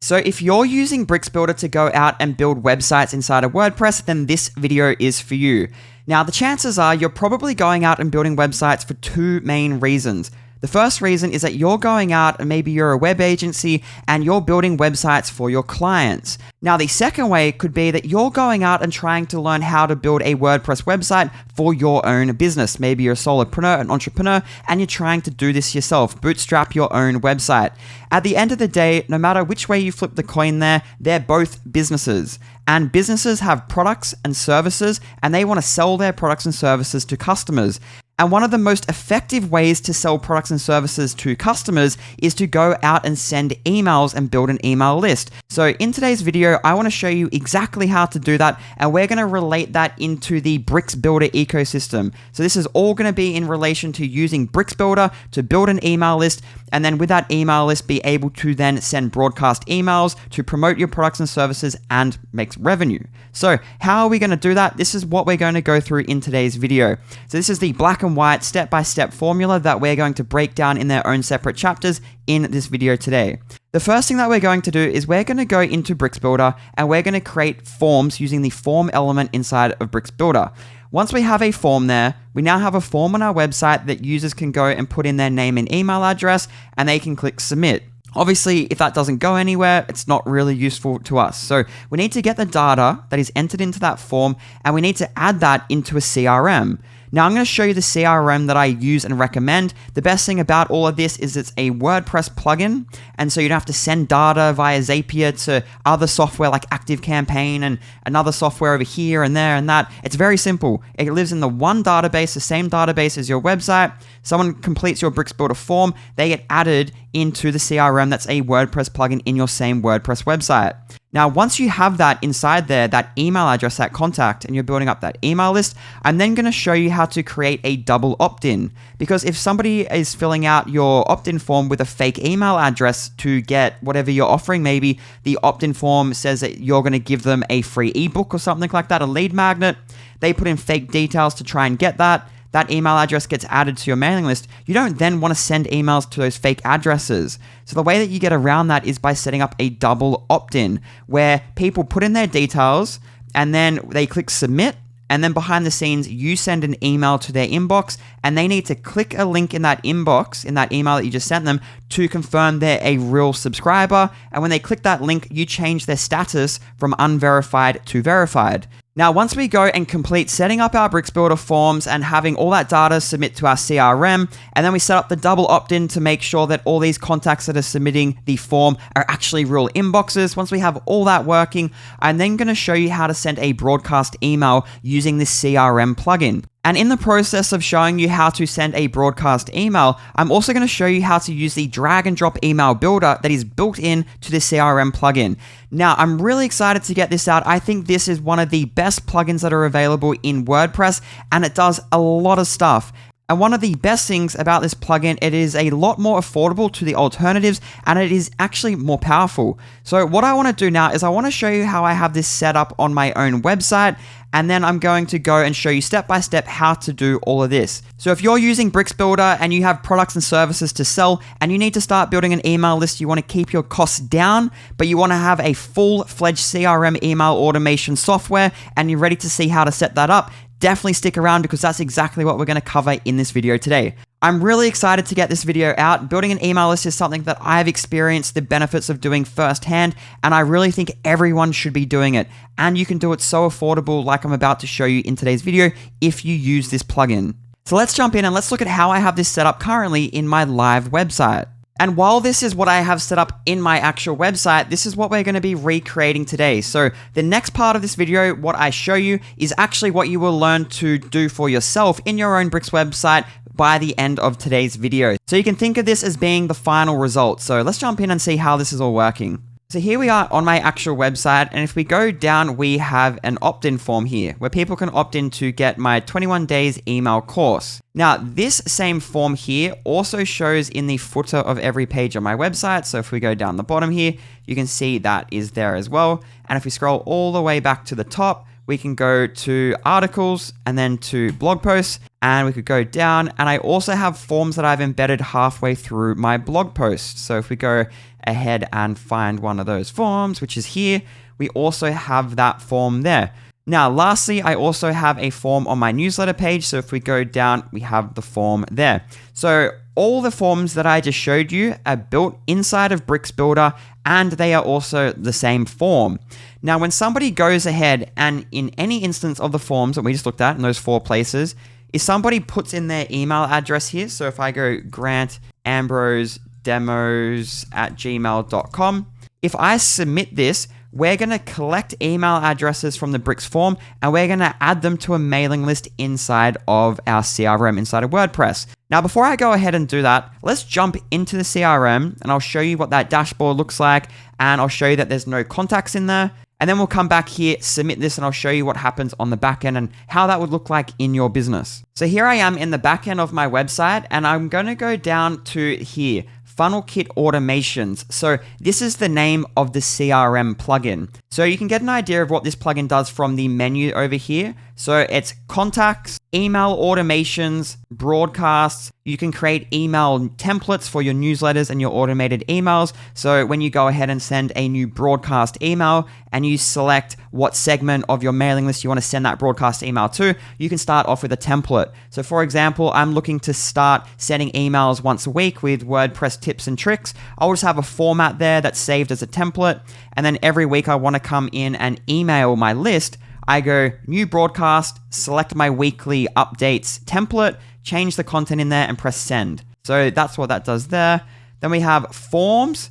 So if you're using Bricks Builder to go out and build websites inside of WordPress, then this video is for you. Now, the chances are you're probably going out and building websites for two main reasons. The first reason is that you're going out and maybe you're a web agency and you're building websites for your clients. Now, the second way could be that you're going out and trying to learn how to build a WordPress website for your own business. Maybe you're a solopreneur, an entrepreneur, and you're trying to do this yourself, bootstrap your own website. At the end of the day, no matter which way you flip the coin there, they're both businesses. And businesses have products and services, and they want to sell their products and services to customers. And one of the most effective ways to sell products and services to customers is to go out and send emails and build an email list. So in today's video, I want to show you exactly how to do that, and we're going to relate that into the Bricks Builder ecosystem. So this is all going to be in relation to using Bricks Builder to build an email list, and then with that email list, be able to then send broadcast emails to promote your products and services and make revenue. So how are we going to do that? This is what we're going to go through in today's video. So this is the black and white step-by-step formula that we're going to break down in their own separate chapters in this video today. The first thing that we're going to do is we're going to go into Bricks Builder and we're going to create forms using the form element inside of Bricks Builder. Once we have a form there, we now have a form on our website that users can go and put in their name and email address and they can click submit. Obviously, if that doesn't go anywhere, it's not really useful to us. So we need to get the data that is entered into that form and we need to add that into a CRM. Now I'm going to show you the CRM that I use and recommend. The best thing about all of this is it's a WordPress plugin, and so you don't have to send data via Zapier to other software like ActiveCampaign and another software over here and there and that. It's very simple. It lives in the one database, the same database as your website. Someone completes your Bricks Builder form, they get added into the CRM that's a WordPress plugin in your same WordPress website. Now, once you have that inside there, that email address, that contact, and you're building up that email list, I'm then going to show you how to create a double opt-in. Because if somebody is filling out your opt-in form with a fake email address to get whatever you're offering, maybe the opt-in form says that you're going to give them a free ebook or something like that, a lead magnet, they put in fake details to try and get that. That email address gets added to your mailing list. You don't then want to send emails to those fake addresses. So the way that you get around that is by setting up a double opt-in where people put in their details and then they click submit, and then behind the scenes, you send an email to their inbox and they need to click a link in that inbox, in that email that you just sent them, to confirm they're a real subscriber. And when they click that link, you change their status from unverified to verified. Now, once we go and complete setting up our Bricks Builder forms and having all that data submit to our CRM, and then we set up the double opt-in to make sure that all these contacts that are submitting the form are actually real inboxes. Once we have all that working, I'm then going to show you how to send a broadcast email using this CRM plugin. And in the process of showing you how to send a broadcast email, I'm also going to show you how to use the drag and drop email builder that is built in to the CRM plugin. Now, I'm really excited to get this out. I think this is one of the best plugins that are available in WordPress, and it does a lot of stuff. And one of the best things about this plugin, it is a lot more affordable to the alternatives, and it is actually more powerful. So what I want to do now is I want to show you how I have this set up on my own website, and then I'm going to go and show you step by step how to do all of this. So if you're using Bricks Builder and you have products and services to sell and you need to start building an email list, you want to keep your costs down, but you want to have a full-fledged CRM email automation software and you're ready to see how to set that up, definitely stick around because that's exactly what we're going to cover in this video today. I'm really excited to get this video out. Building an email list is something that I've experienced the benefits of doing firsthand, and I really think everyone should be doing it. And you can do it so affordable like I'm about to show you in today's video if you use this plugin. So let's jump in and let's look at how I have this set up currently in my live website. And while this is what I have set up in my actual website, this is what we're going to be recreating today. So the next part of this video, what I show you is actually what you will learn to do for yourself in your own Bricks website by the end of today's video. So you can think of this as being the final result. So let's jump in and see how this is all working. So here we are on my actual website, and if we go down, we have an opt-in form here where people can opt in to get my 21 days email course. Now, this same form here also shows in the footer of every page on my website. So if we go down the bottom here, you can see that is there as well. And if we scroll all the way back to the top, we can go to articles and then to blog posts. And we could go down, and I also have forms that I've embedded halfway through my blog post. So if we go ahead and find one of those forms, which is here, we also have that form there. Now, lastly, I also have a form on my newsletter page. So if we go down, we have the form there. So all the forms that I just showed you are built inside of Bricks Builder, and they are also the same form. Now, when somebody goes ahead and in any instance of the forms that we just looked at in those 4 places, if somebody puts in their email address here, so if I go grantambrose@gmail.com, if I submit this, we're going to collect email addresses from the Bricks form, and we're going to add them to a mailing list inside of our CRM, inside of WordPress. Now, before I go ahead and do that, let's jump into the CRM, and I'll show you what that dashboard looks like, and I'll show you that there's no contacts in there. And then we'll come back here, submit this, and I'll show you what happens on the back end and how that would look like in your business. So here I am in the back end of my website, and I'm going to go down to here, FunnelKit Automations. So this is the name of the CRM plugin. So you can get an idea of what this plugin does from the menu over here. So it's contacts, email automations, broadcasts. You can create email templates for your newsletters and your automated emails. So when you go ahead and send a new broadcast email and you select what segment of your mailing list you want to send that broadcast email to, you can start off with a template. So for example, I'm looking to start sending emails once a week with WordPress tips and tricks. I'll just have a format there that's saved as a template. And then every week I want to come in and email my list. I go new broadcast, select my weekly updates template, change the content in there and press send. So that's what that does there. Then we have forms,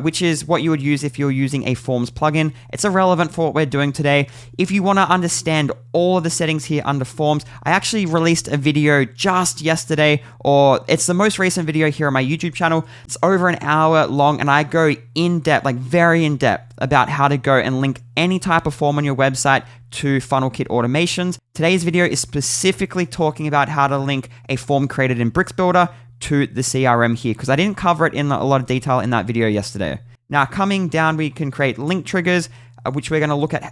which is what you would use if you're using a forms plugin. It's irrelevant for what we're doing today. If you want to understand all of the settings here under forms, I actually released a video just yesterday, or it's the most recent video here on my YouTube channel. It's over an hour long, and I go in depth, like very in depth, about how to go and link any type of form on your website to FunnelKit automations. Today's video is specifically talking about how to link a form created in Bricks Builder to the CRM here, because I didn't cover it in a lot of detail in that video yesterday. Now, coming down, we can create link triggers, which we're going to look at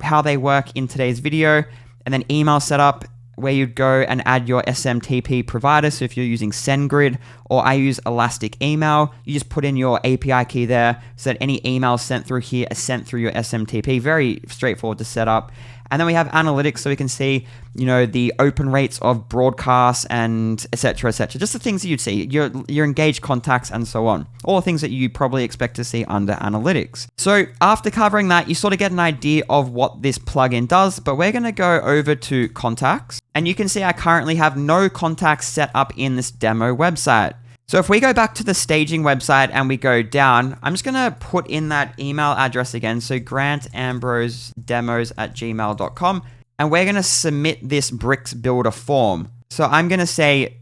how they work in today's video, and then email setup, where you'd go and add your SMTP provider. So if you're using SendGrid, or I use Elastic Email, you just put in your API key there so that any emails sent through here are sent through your SMTP. Very straightforward to set up. And then we have analytics, so we can see, the open rates of broadcasts and et cetera, just the things that you'd see, your engaged contacts and so on. All the things that you probably expect to see under analytics. So after covering that, you sort of get an idea of what this plugin does, but we're going to go over to contacts, and you can see I currently have no contacts set up in this demo website. So if we go back to the staging website and we go down, I'm just going to put in that email address again. So grantambrosedemos@gmail.com. And we're going to submit this Bricks Builder form. So I'm going to say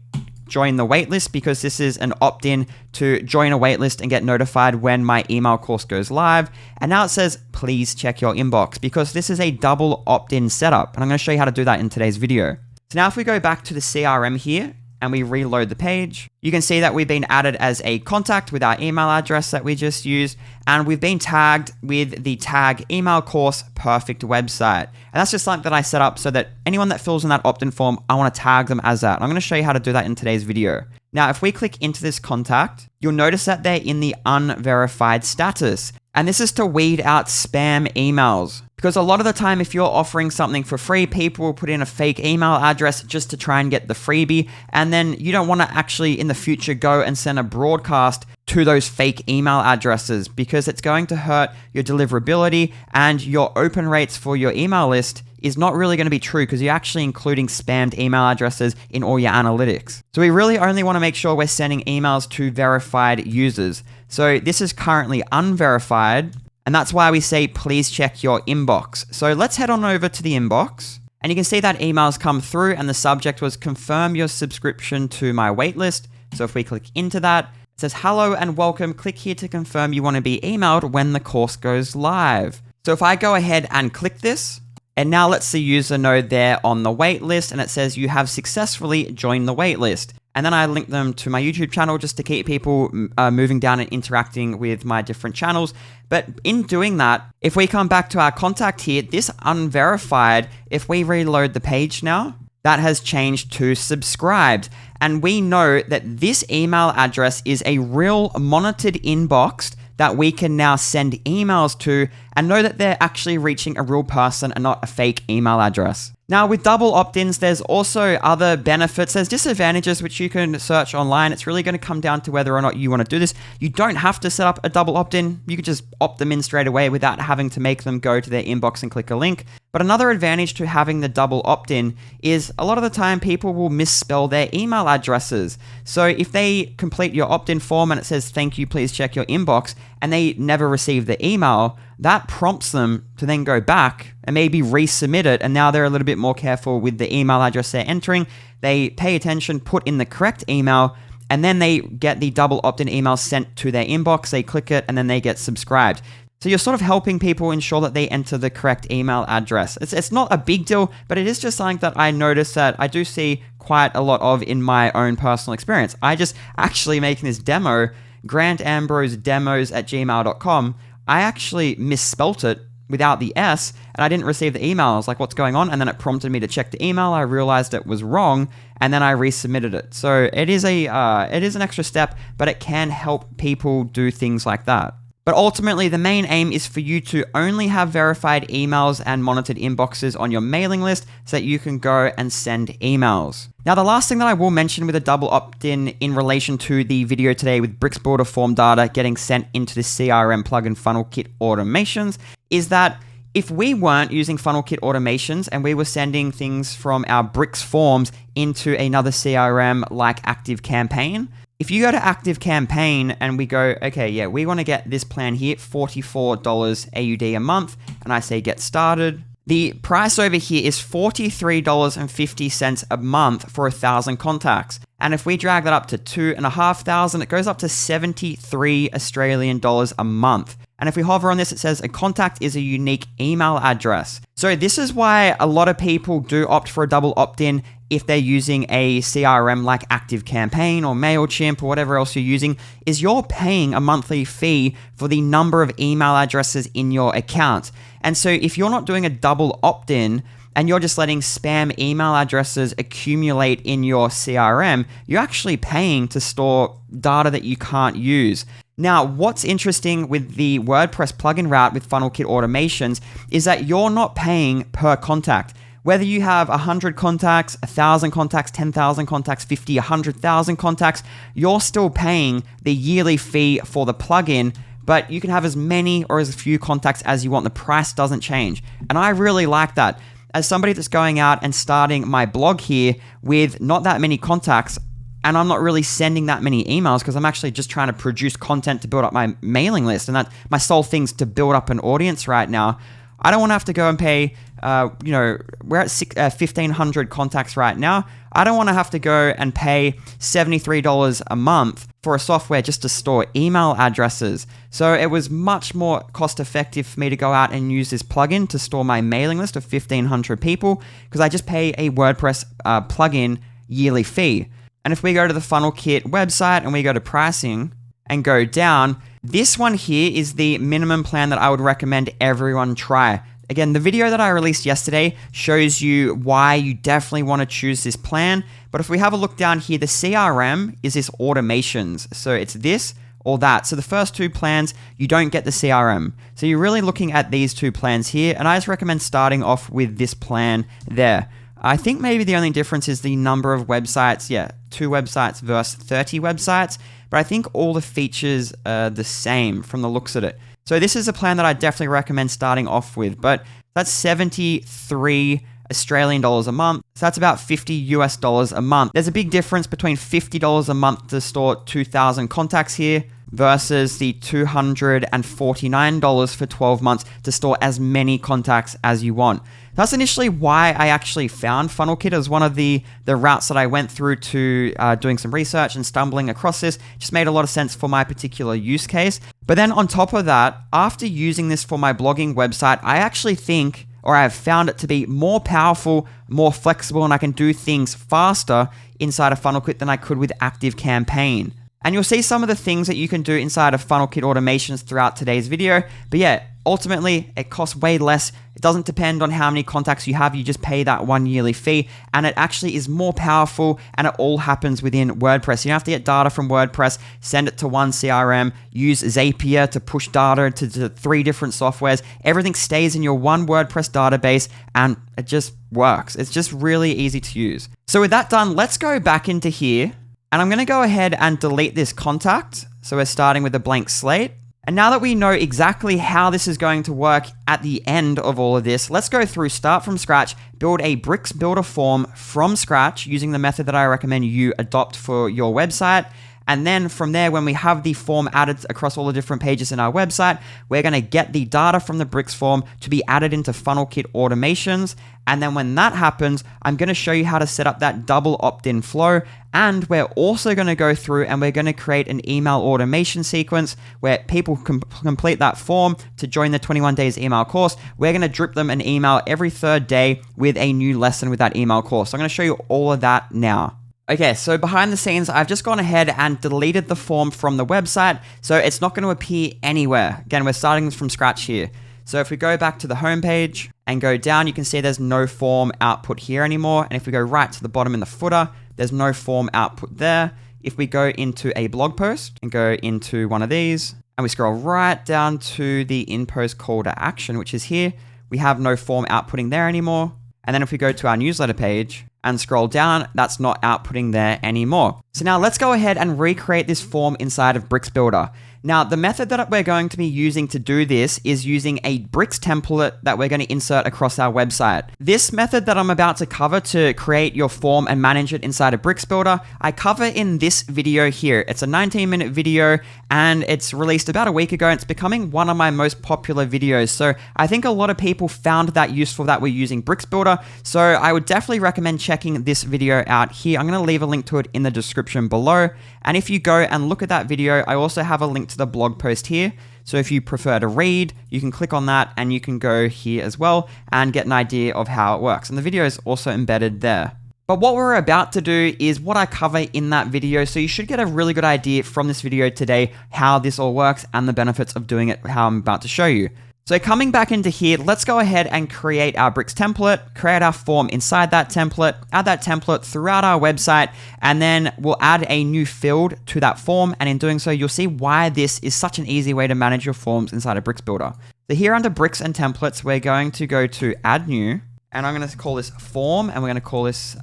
join the waitlist, because this is an opt-in to join a waitlist and get notified when my email course goes live. And now it says, please check your inbox, because this is a double opt-in setup. And I'm going to show you how to do that in today's video. So now if we go back to the CRM here, and we reload the page, you can see that we've been added as a contact with our email address that we just used, and we've been tagged with the tag email course perfect website. And that's just something that I set up so that anyone that fills in that opt-in form, I want to tag them as that. I'm going to show you how to do that in today's video. Now, if we click into this contact, you'll notice that they're in the unverified status. And this is to weed out spam emails. Because a lot of the time, if you're offering something for free, people will put in a fake email address just to try and get the freebie. And then you don't want to actually in the future go and send a broadcast to those fake email addresses, because it's going to hurt your deliverability, and your open rates for your email list is not really going to be true, because you're actually including spammed email addresses in all your analytics. So we really only want to make sure we're sending emails to verified users. So this is currently unverified, and that's why we say, please check your inbox. So let's head on over to the inbox, and you can see that emails come through, and the subject was confirm your subscription to my waitlist. So if we click into that, it says, hello and welcome. Click here to confirm you want to be emailed when the course goes live. So if I go ahead and click this, and now let's the user know they're on the waitlist, and it says you have successfully joined the waitlist. And then I link them to my YouTube channel just to keep people moving down and interacting with my different channels. But in doing that, if we come back to our contact here, this unverified, if we reload the page now, that has changed to subscribed. And we know that this email address is a real monitored inbox that we can now send emails to and know that they're actually reaching a real person and not a fake email address. Now, with double opt-ins, there's also other benefits. There's disadvantages which you can search online. It's really going to come down to whether or not you want to do this. You don't have to set up a double opt-in. You could just opt them in straight away without having to make them go to their inbox and click a link. But another advantage to having the double opt-in is a lot of the time people will misspell their email addresses. So if they complete your opt-in form and it says, "Thank you, please check your inbox," and they never receive the email, that prompts them to then go back and maybe resubmit it. And now they're a little bit more careful with the email address they're entering. They pay attention, put in the correct email, and then they get the double opt-in email sent to their inbox. They click it and then they get subscribed. So you're sort of helping people ensure that they enter the correct email address. It's not a big deal, but it is just something that I notice that I do see quite a lot of in my own personal experience. I just actually making this demo, grantambrosedemos@gmail.com, I actually misspelt it without the S, and I didn't receive the email. I was like, what's going on? And then it prompted me to check the email. I realized it was wrong, and then I resubmitted it. So it is an extra step, but it can help people do things like that. But ultimately, the main aim is for you to only have verified emails and monitored inboxes on your mailing list so that you can go and send emails. Now, the last thing that I will mention with a double opt-in in relation to the video today with Bricks Builder form data getting sent into the CRM plugin FunnelKit automations is that if we weren't using FunnelKit automations and we were sending things from our Bricks forms into another CRM like ActiveCampaign, if you go to ActiveCampaign and we go, okay, yeah, we want to get this plan here, $44 AUD a month, and I say get started, the price over here is $43.50 a month for 1,000 contacts. And if we drag that up to 2,500, it goes up to 73 Australian dollars a month. And if we hover on this, it says a contact is a unique email address. So this is why a lot of people do opt for a double opt-in if they're using a CRM like ActiveCampaign or MailChimp or whatever else you're using, is you're paying a monthly fee for the number of email addresses in your account. And so if you're not doing a double opt-in and you're just letting spam email addresses accumulate in your CRM, you're actually paying to store data that you can't use. Now, what's interesting with the WordPress plugin route with FunnelKit automations is that you're not paying per contact. Whether you have 100 contacts, 1,000 contacts, 10,000 contacts, 50, 100,000 contacts, you're still paying the yearly fee for the plugin, but you can have as many or as few contacts as you want. The price doesn't change. And I really like that. As somebody that's going out and starting my blog here with not that many contacts, and I'm not really sending that many emails because I'm actually just trying to produce content to build up my mailing list, and that my sole thing's to build up an audience right now. I don't want to have to go and pay, we're at 1,500 contacts right now. I don't want to have to go and pay $73 a month for a software just to store email addresses. So it was much more cost effective for me to go out and use this plugin to store my mailing list of 1,500 people because I just pay a WordPress plugin yearly fee. And if we go to the FunnelKit website and we go to pricing and go down, this one here is the minimum plan that I would recommend everyone try. Again, the video that I released yesterday shows you why you definitely want to choose this plan. But if we have a look down here, the CRM is this automations. So it's this or that. So the first two plans, you don't get the CRM. So you're really looking at these two plans here. And I just recommend starting off with this plan there. I think maybe the only difference is the number of websites. Yeah, 2 websites versus 30 websites. But I think all the features are the same from the looks of it. So this is a plan that I definitely recommend starting off with. But that's 73 Australian dollars a month. So that's about $50 US a month. There's a big difference between $50 a month to store 2,000 contacts here versus the $249 for 12 months to store as many contacts as you want. That's initially why I actually found FunnelKit as one of the routes that I went through to doing some research and stumbling across this. Just made a lot of sense for my particular use case. But then on top of that, after using this for my blogging website, I actually think, or I have found it to be more powerful, more flexible, and I can do things faster inside of FunnelKit than I could with ActiveCampaign. And you'll see some of the things that you can do inside of FunnelKit automations throughout today's video. But yeah, ultimately, it costs way less. It doesn't depend on how many contacts you have. You just pay that 1 yearly fee, and it actually is more powerful, and it all happens within WordPress. You don't have to get data from WordPress, send it to one CRM, use Zapier to push data to 3 different softwares. Everything stays in your one WordPress database, and it just works. It's just really easy to use. So with that done, let's go back into here, and I'm going to go ahead and delete this contact. So we're starting with a blank slate. And now that we know exactly how this is going to work at the end of all of this, let's go through, start from scratch, build a Bricks Builder form from scratch using the method that I recommend you adopt for your website. And then from there, when we have the form added across all the different pages in our website, we're going to get the data from the Bricks form to be added into FunnelKit automations. And then when that happens, I'm going to show you how to set up that double opt-in flow. And we're also going to go through and we're going to create an email automation sequence where people complete that form to join the 21 days email course. We're going to drip them an email every 3rd day with a new lesson with that email course. So I'm going to show you all of that now. Okay, so behind the scenes, I've just gone ahead and deleted the form from the website, so it's not going to appear anywhere. Again, we're starting from scratch here. So if we go back to the home page and go down, you can see there's no form output here anymore. And if we go right to the bottom in the footer, there's no form output there. If we go into a blog post and go into one of these, and we scroll right down to the in-post call to action, which is here, we have no form outputting there anymore. And then if we go to our newsletter page and scroll down, that's not outputting there anymore. So now let's go ahead and recreate this form inside of Bricks Builder. Now, the method that we're going to be using to do this is using a Bricks template that we're going to insert across our website. This method that I'm about to cover to create your form and manage it inside of Bricks Builder, I cover in this video here. It's a 19-minute video and it's released about a week ago. And it's becoming one of my most popular videos. So I think a lot of people found that useful that we're using Bricks Builder. So I would definitely recommend checking this video out here. I'm going to leave a link to it in the description below. And if you go and look at that video, I also have a link to the blog post here. So if you prefer to read, you can click on that and you can go here as well and get an idea of how it works. And the video is also embedded there. But what we're about to do is what I cover in that video. So you should get a really good idea from this video today how this all works and the benefits of doing it, how I'm about to show you. So coming back into here, let's go ahead and create our Bricks template, create our form inside that template, add that template throughout our website, and then we'll add a new field to that form. And in doing so, you'll see why this is such an easy way to manage your forms inside of Bricks Builder. So here under Bricks and Templates, we're going to go to Add New, and I'm going to call this Form, and we're going to call this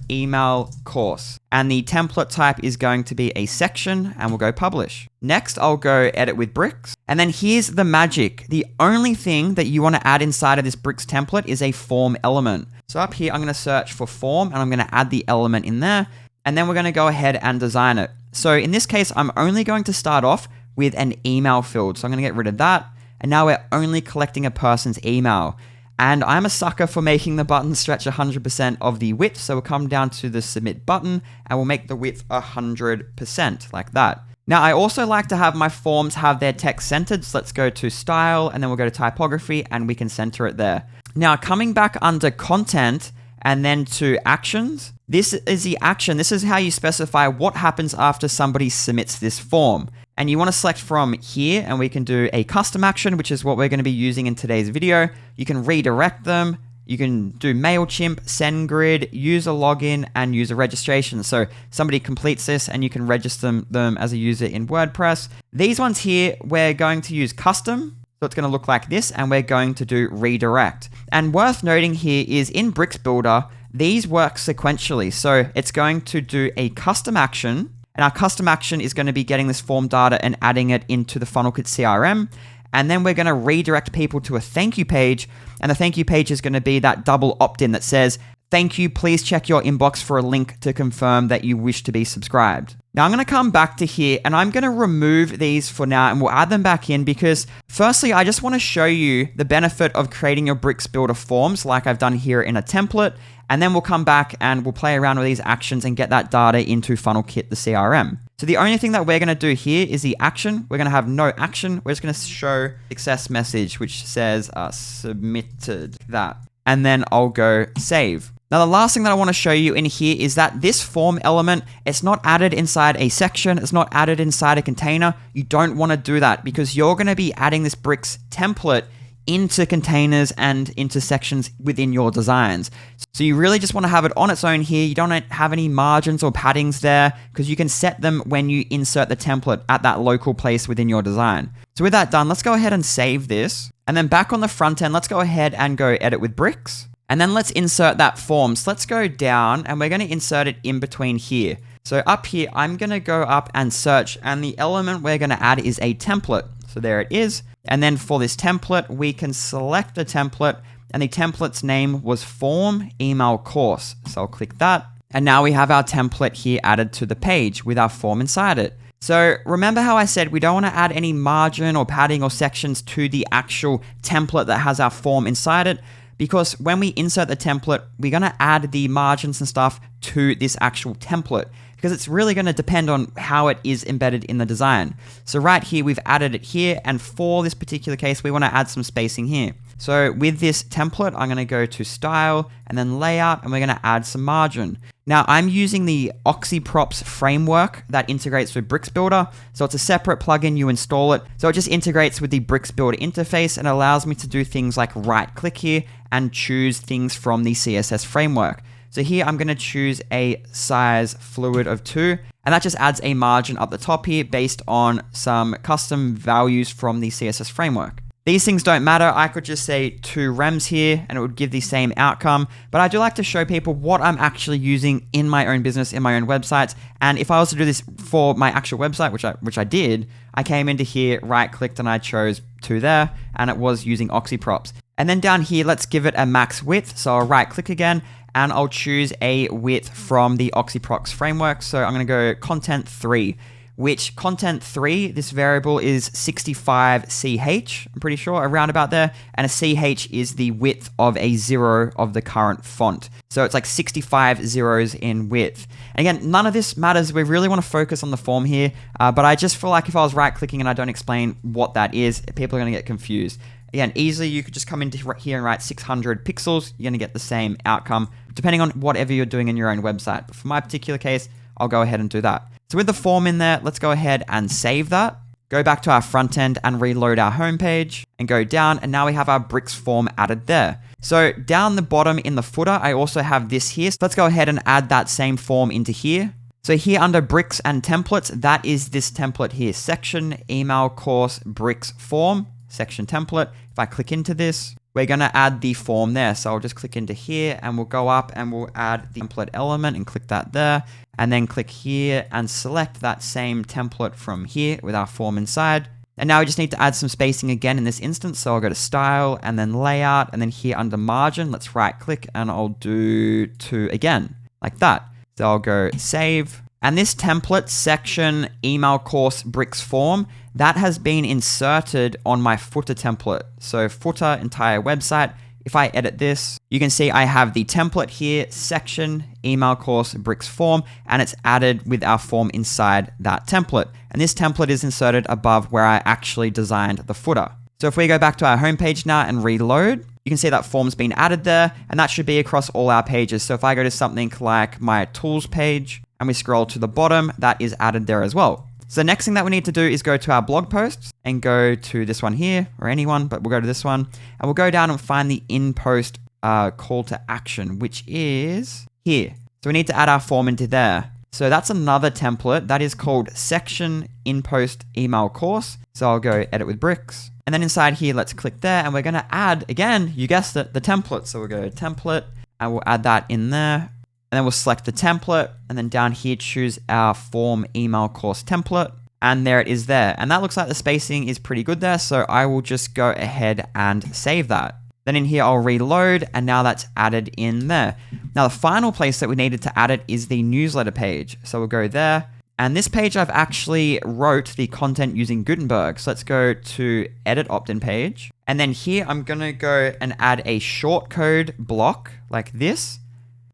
Email Course. And the template type is going to be a section, and we'll go Publish. Next, I'll go Edit with Bricks. And then here's the magic. The only thing that you want to add inside of this Bricks template is a form element. So up here, I'm going to search for form, and I'm going to add the element in there. And then we're going to go ahead and design it. So in this case, I'm only going to start off with an email field. So I'm going to get rid of that. And now we're only collecting a person's email. And I'm a sucker for making the button stretch 100% of the width. So we'll come down to the submit button and we'll make the width 100% like that. Now, I also like to have my forms have their text centered. So let's go to style and then we'll go to typography and we can center it there. Now, coming back under content and then to actions, this is the action. This is how you specify what happens after somebody submits this form. And you want to select from here and we can do a custom action, which is what we're going to be using in today's video. You can redirect them. You can do MailChimp, SendGrid, user login, and user registration. So somebody completes this and you can register them as a user in WordPress. These ones here, we're going to use custom. So it's going to look like this and we're going to do redirect. And worth noting here is in Bricks Builder, these work sequentially. So it's going to do a custom action. And our custom action is going to be getting this form data and adding it into the FunnelKit CRM. And then we're going to redirect people to a thank you page. And the thank you page is going to be that double opt-in that says, thank you, please check your inbox for a link to confirm that you wish to be subscribed. Now I'm going to come back to here and I'm going to remove these for now and we'll add them back in because firstly, I just want to show you the benefit of creating your Bricks Builder forms like I've done here in a template. And then we'll come back and we'll play around with these actions and get that data into FunnelKit, the CRM. So the only thing that we're going to do here is the action. We're going to have no action. We're just going to show success message, which says submitted that. And then I'll go save. Now, the last thing that I want to show you in here is that this form element, it's not added inside a section. It's not added inside a container. You don't want to do that because you're going to be adding this bricks template into containers and into sections within your designs. So you really just want to have it on its own here. You don't have any margins or paddings there because you can set them when you insert the template at that local place within your design. So with that done, let's go ahead and save this. And then back on the front end, let's go ahead and go edit with bricks. And then let's insert that form. So let's go down and we're going to insert it in between here. So up here, I'm going to go up and search, and the element we're going to add is a template. So there it is. And then for this template, we can select the template, and the template's name was form email course. So I'll click that. And now we have our template here added to the page with our form inside it. So remember how I said we don't want to add any margin or padding or sections to the actual template that has our form inside it, because when we insert the template, we're going to add the margins and stuff to this actual template, because it's really going to depend on how it is embedded in the design. So right here, we've added it here. And for this particular case, we want to add some spacing here. So with this template, I'm going to go to style and then layout, and we're going to add some margin. Now I'm using the Oxyprops framework that integrates with Bricks Builder. So it's a separate plugin, you install it. So it just integrates with the Bricks Builder interface and allows me to do things like right click here and choose things from the CSS framework. So here I'm going to choose a size fluid of 2, and that just adds a margin up the top here based on some custom values from the CSS framework. These things don't matter. I could just say 2 rems here and it would give the same outcome. But I do like to show people what I'm actually using in my own business, in my own websites. And if I was to do this for my actual website, which I did, I came into here, right clicked, and I chose 2 there, and it was using Oxyprops. And then down here, let's give it a max width. So I'll right click again, and I'll choose a width from the Oxyprops framework. So I'm going to go content 3. Which content 3, this variable is 65 CH, I'm pretty sure, around about there. And a CH is the width of a 0 of the current font. So it's like 65 zeros in width. And again, none of this matters. We really want to focus on the form here. But I just feel like if I was right clicking and I don't explain what that is, people are going to get confused. Again, easily you could just come into here and write 600 pixels. You're going to get the same outcome, depending on whatever you're doing in your own website. But for my particular case, I'll go ahead and do that. So with the form in there, let's go ahead and save that. Go back to our front end and reload our homepage and go down. And now we have our bricks form added there. So down the bottom in the footer, I also have this here. So let's go ahead and add that same form into here. So here under bricks and templates, that is this template here, section, email, course, bricks, form, section template. If I click into this, we're going to add the form there. So I'll just click into here and we'll go up and we'll add the template element and click that there. And then click here and select that same template from here with our form inside. And now we just need to add some spacing again in this instance. So I'll go to style and then layout, and then here under margin, let's right click and I'll do 2 again, like that. So I'll go save. And this template section, email, course, bricks, form, that has been inserted on my footer template. So footer, entire website. If I edit this, you can see I have the template here, section, email, course, bricks, form, and it's added with our form inside that template. And this template is inserted above where I actually designed the footer. So if we go back to our homepage now and reload, you can see that form's been added there, and that should be across all our pages. So if I go to something like my tools page and we scroll to the bottom, that is added there as well. So the next thing that we need to do is go to our blog posts and go to this one here, or anyone, but we'll go to this one, and we'll go down and find the in-post call to action, which is here. So we need to add our form into there. So that's another template that is called section in-post email course. So I'll go edit with bricks. And then inside here, let's click there, and we're going to add, again, you guessed it, the template. So we'll go template, and we'll add that in there. And then we'll select the template, and then down here, choose our form email course template. And there it is there. And that looks like the spacing is pretty good there. So I will just go ahead and save that. Then in here, I'll reload, and now that's added in there. Now, the final place that we needed to add it is the newsletter page. So we'll go there. And this page, I've actually wrote the content using Gutenberg. So let's go to edit opt-in page. And then here, I'm going to go and add a shortcode block like this.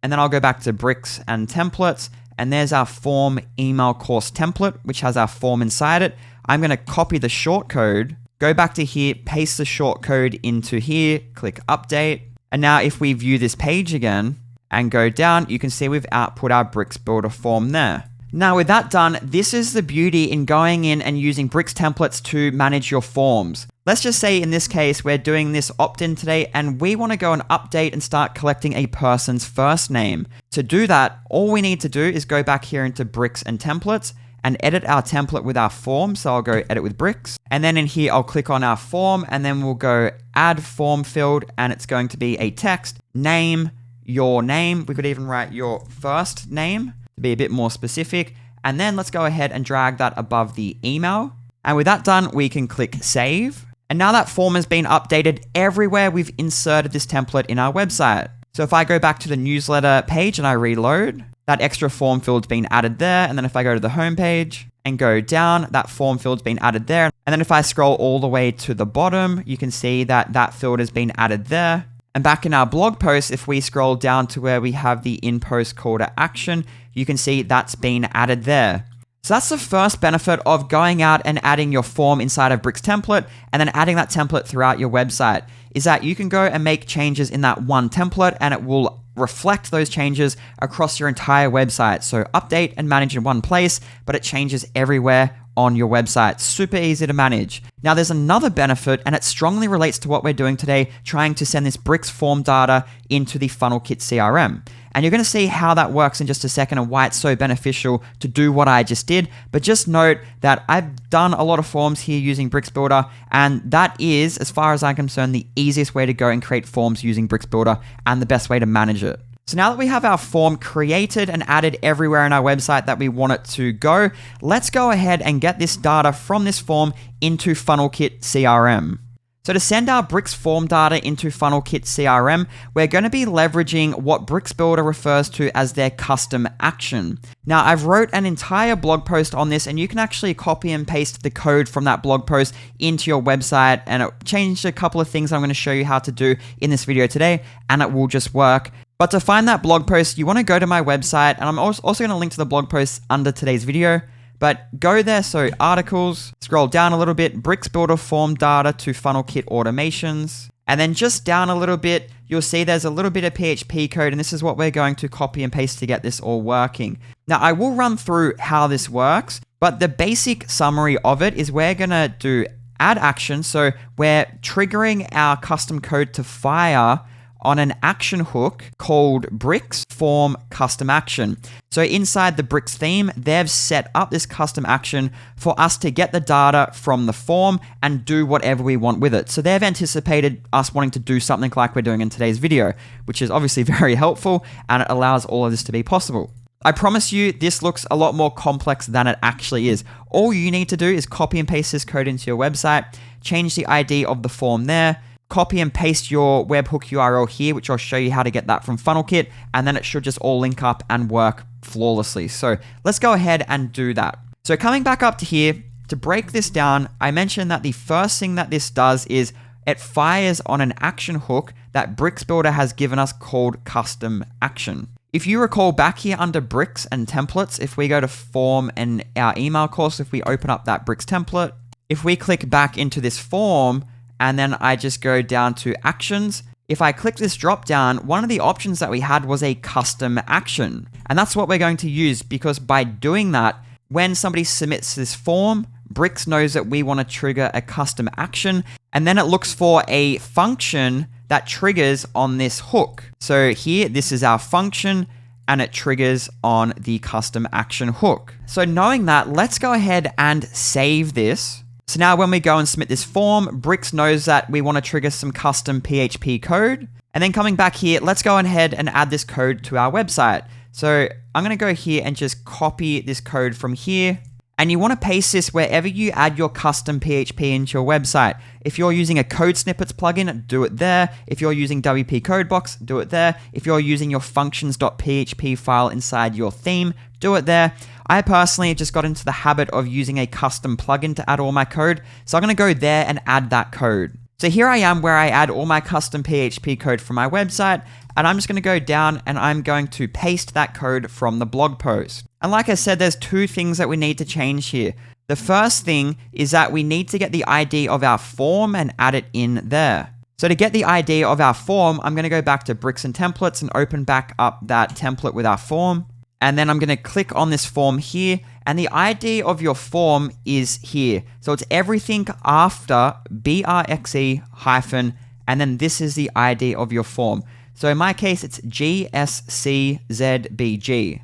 And then I'll go back to bricks and templates, and there's our form email course template, which has our form inside it. I'm going to copy the shortcode, go back to here, paste the shortcode into here, click update. And now if we view this page again, and go down, you can see we've output our Bricks Builder form there. Now with that done, this is the beauty in going in and using Bricks templates to manage your forms. Let's just say in this case, we're doing this opt-in today and we want to go and update and start collecting a person's first name. To do that, all we need to do is go back here into Bricks and Templates and edit our template with our form. So I'll go edit with Bricks. And then in here, I'll click on our form and then we'll go add form field and it's going to be a text, name, your name. We could even write your first name to be a bit more specific. And then let's go ahead and drag that above the email. And with that done, we can click save. And now that form has been updated everywhere we've inserted this template in our website. So if I go back to the newsletter page and I reload, that extra form field's been added there. And then if I go to the home page and go down, that form field's been added there. And then if I scroll all the way to the bottom, you can see that that field has been added there. And back in our blog post, if we scroll down to where we have the in-post call to action, you can see that's been added there. So that's the first benefit of going out and adding your form inside of Bricks template and then adding that template throughout your website, is that you can go and make changes in that one template and it will reflect those changes across your entire website. So update and manage in one place, but it changes everywhere on your website. Super easy to manage. Now there's another benefit and it strongly relates to what we're doing today, trying to send this Bricks form data into the FunnelKit CRM. And you're going to see how that works in just a second and why it's so beneficial to do what I just did. But just note that I've done a lot of forms here using Bricks Builder, and that is, as far as I'm concerned, the easiest way to go and create forms using Bricks Builder and the best way to manage it. So now that we have our form created and added everywhere in our website that we want it to go, let's go ahead and get this data from this form into FunnelKit CRM. So to send our Bricks form data into FunnelKit CRM, we're going to be leveraging what Bricks Builder refers to as their custom action. Now, I've wrote an entire blog post on this, and you can actually copy and paste the code from that blog post into your website, and it changed a couple of things I'm going to show you how to do in this video today, and it will just work. But to find that blog post, you want to go to my website, and I'm also going to link to the blog post under today's video. But go there, so articles, scroll down a little bit, Bricks Builder form data to FunnelKit automations. And then just down a little bit, you'll see there's a little bit of PHP code, and this is what we're going to copy and paste to get this all working. Now, I will run through how this works, but the basic summary of it is we're going to do add action. So we're triggering our custom code to fire on an action hook called Bricks Form Custom Action. So inside the Bricks theme, they've set up this custom action for us to get the data from the form and do whatever we want with it. So they've anticipated us wanting to do something like we're doing in today's video, which is obviously very helpful, and it allows all of this to be possible. I promise you, this looks a lot more complex than it actually is. All you need to do is copy and paste this code into your website, change the ID of the form there, copy and paste your webhook URL here, which I'll show you how to get that from FunnelKit, and then it should just all link up and work flawlessly. So let's go ahead and do that. So coming back up to here, to break this down, I mentioned that the first thing that this does is it fires on an action hook that Bricks Builder has given us called custom action. If you recall back here under Bricks and templates, if we go to form and our email course, if we open up that Bricks template, if we click back into this form, and then I just go down to actions. If I click this drop down, one of the options that we had was a custom action. And that's what we're going to use, because by doing that, when somebody submits this form, Bricks knows that we want to trigger a custom action, and then it looks for a function that triggers on this hook. So here, this is our function, and it triggers on the custom action hook. So knowing that, let's go ahead and save this. So now when we go and submit this form, Bricks knows that we want to trigger some custom PHP code. And then coming back here, let's go ahead and add this code to our website. So I'm going to go here and just copy this code from here. And you want to paste this wherever you add your custom PHP into your website. If you're using a code snippets plugin, do it there. If you're using WP Codebox, do it there. If you're using your functions.php file inside your theme, do it there. I personally just got into the habit of using a custom plugin to add all my code. So I'm going to go there and add that code. So here I am where I add all my custom PHP code from my website. And I'm just going to go down and I'm going to paste that code from the blog post. And like I said, there's two things that we need to change here. The first thing is that we need to get the ID of our form and add it in there. So to get the ID of our form, I'm going to go back to bricks and templates and open back up that template with our form. And then I'm going to click on this form here, and the ID of your form is here. So it's everything after BRXE hyphen, and then this is the ID of your form. So in my case, it's GSCZBG.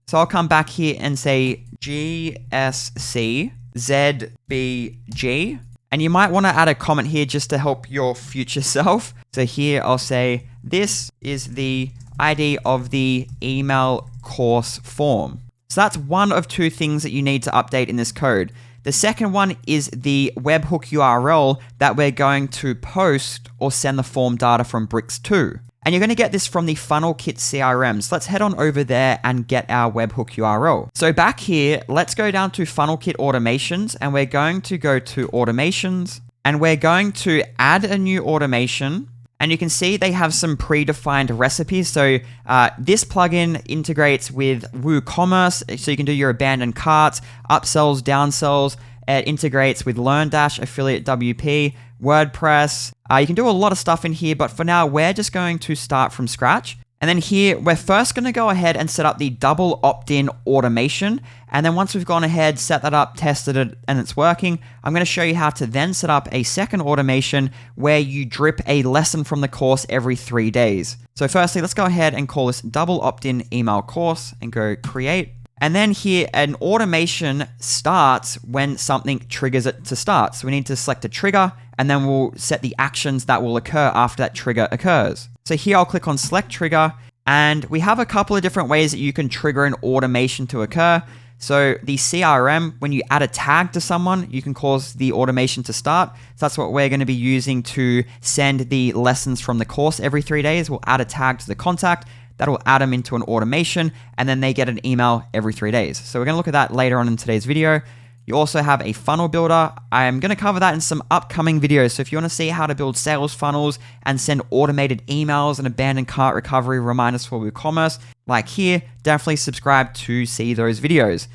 So I'll come back here and say GSCZBG. And you might want to add a comment here just to help your future self. So here I'll say, this is the ID of the email course form. So that's one of two things that you need to update in this code. The second one is the webhook URL that we're going to post or send the form data from Bricks to. And you're going to get this from the FunnelKit CRM. So let's head on over there and get our webhook URL. So back here, let's go down to FunnelKit automations, and we're going to go to automations, and we're going to add a new automation. And you can see they have some predefined recipes. So this plugin integrates with WooCommerce, so you can do your abandoned carts, upsells, downsells. It integrates with LearnDash, Affiliate WP, WordPress. You can do a lot of stuff in here, but for now, we're just going to start from scratch. And then here, we're first going to go ahead and set up the double opt-in automation. And then once we've gone ahead, set that up, tested it, and it's working, I'm going to show you how to then set up a second automation where you drip a lesson from the course every 3 days. So firstly, let's go ahead and call this double opt-in email course and go create. And then here, an automation starts when something triggers it to start. So we need to select a trigger, and then we'll set the actions that will occur after that trigger occurs. So here I'll click on select trigger, and we have a couple of different ways that you can trigger an automation to occur. So the CRM, when you add a tag to someone, you can cause the automation to start. So that's what we're going to be using to send the lessons from the course every 3 days. We'll add a tag to the contact. That'll add them into an automation, and then they get an email every 3 days. So we're going to look at that later on in today's video. You also have a funnel builder. I'm going to cover that in some upcoming videos. So if you want to see how to build sales funnels and send automated emails and abandoned cart recovery reminders for WooCommerce, like here, definitely subscribe to see those videos.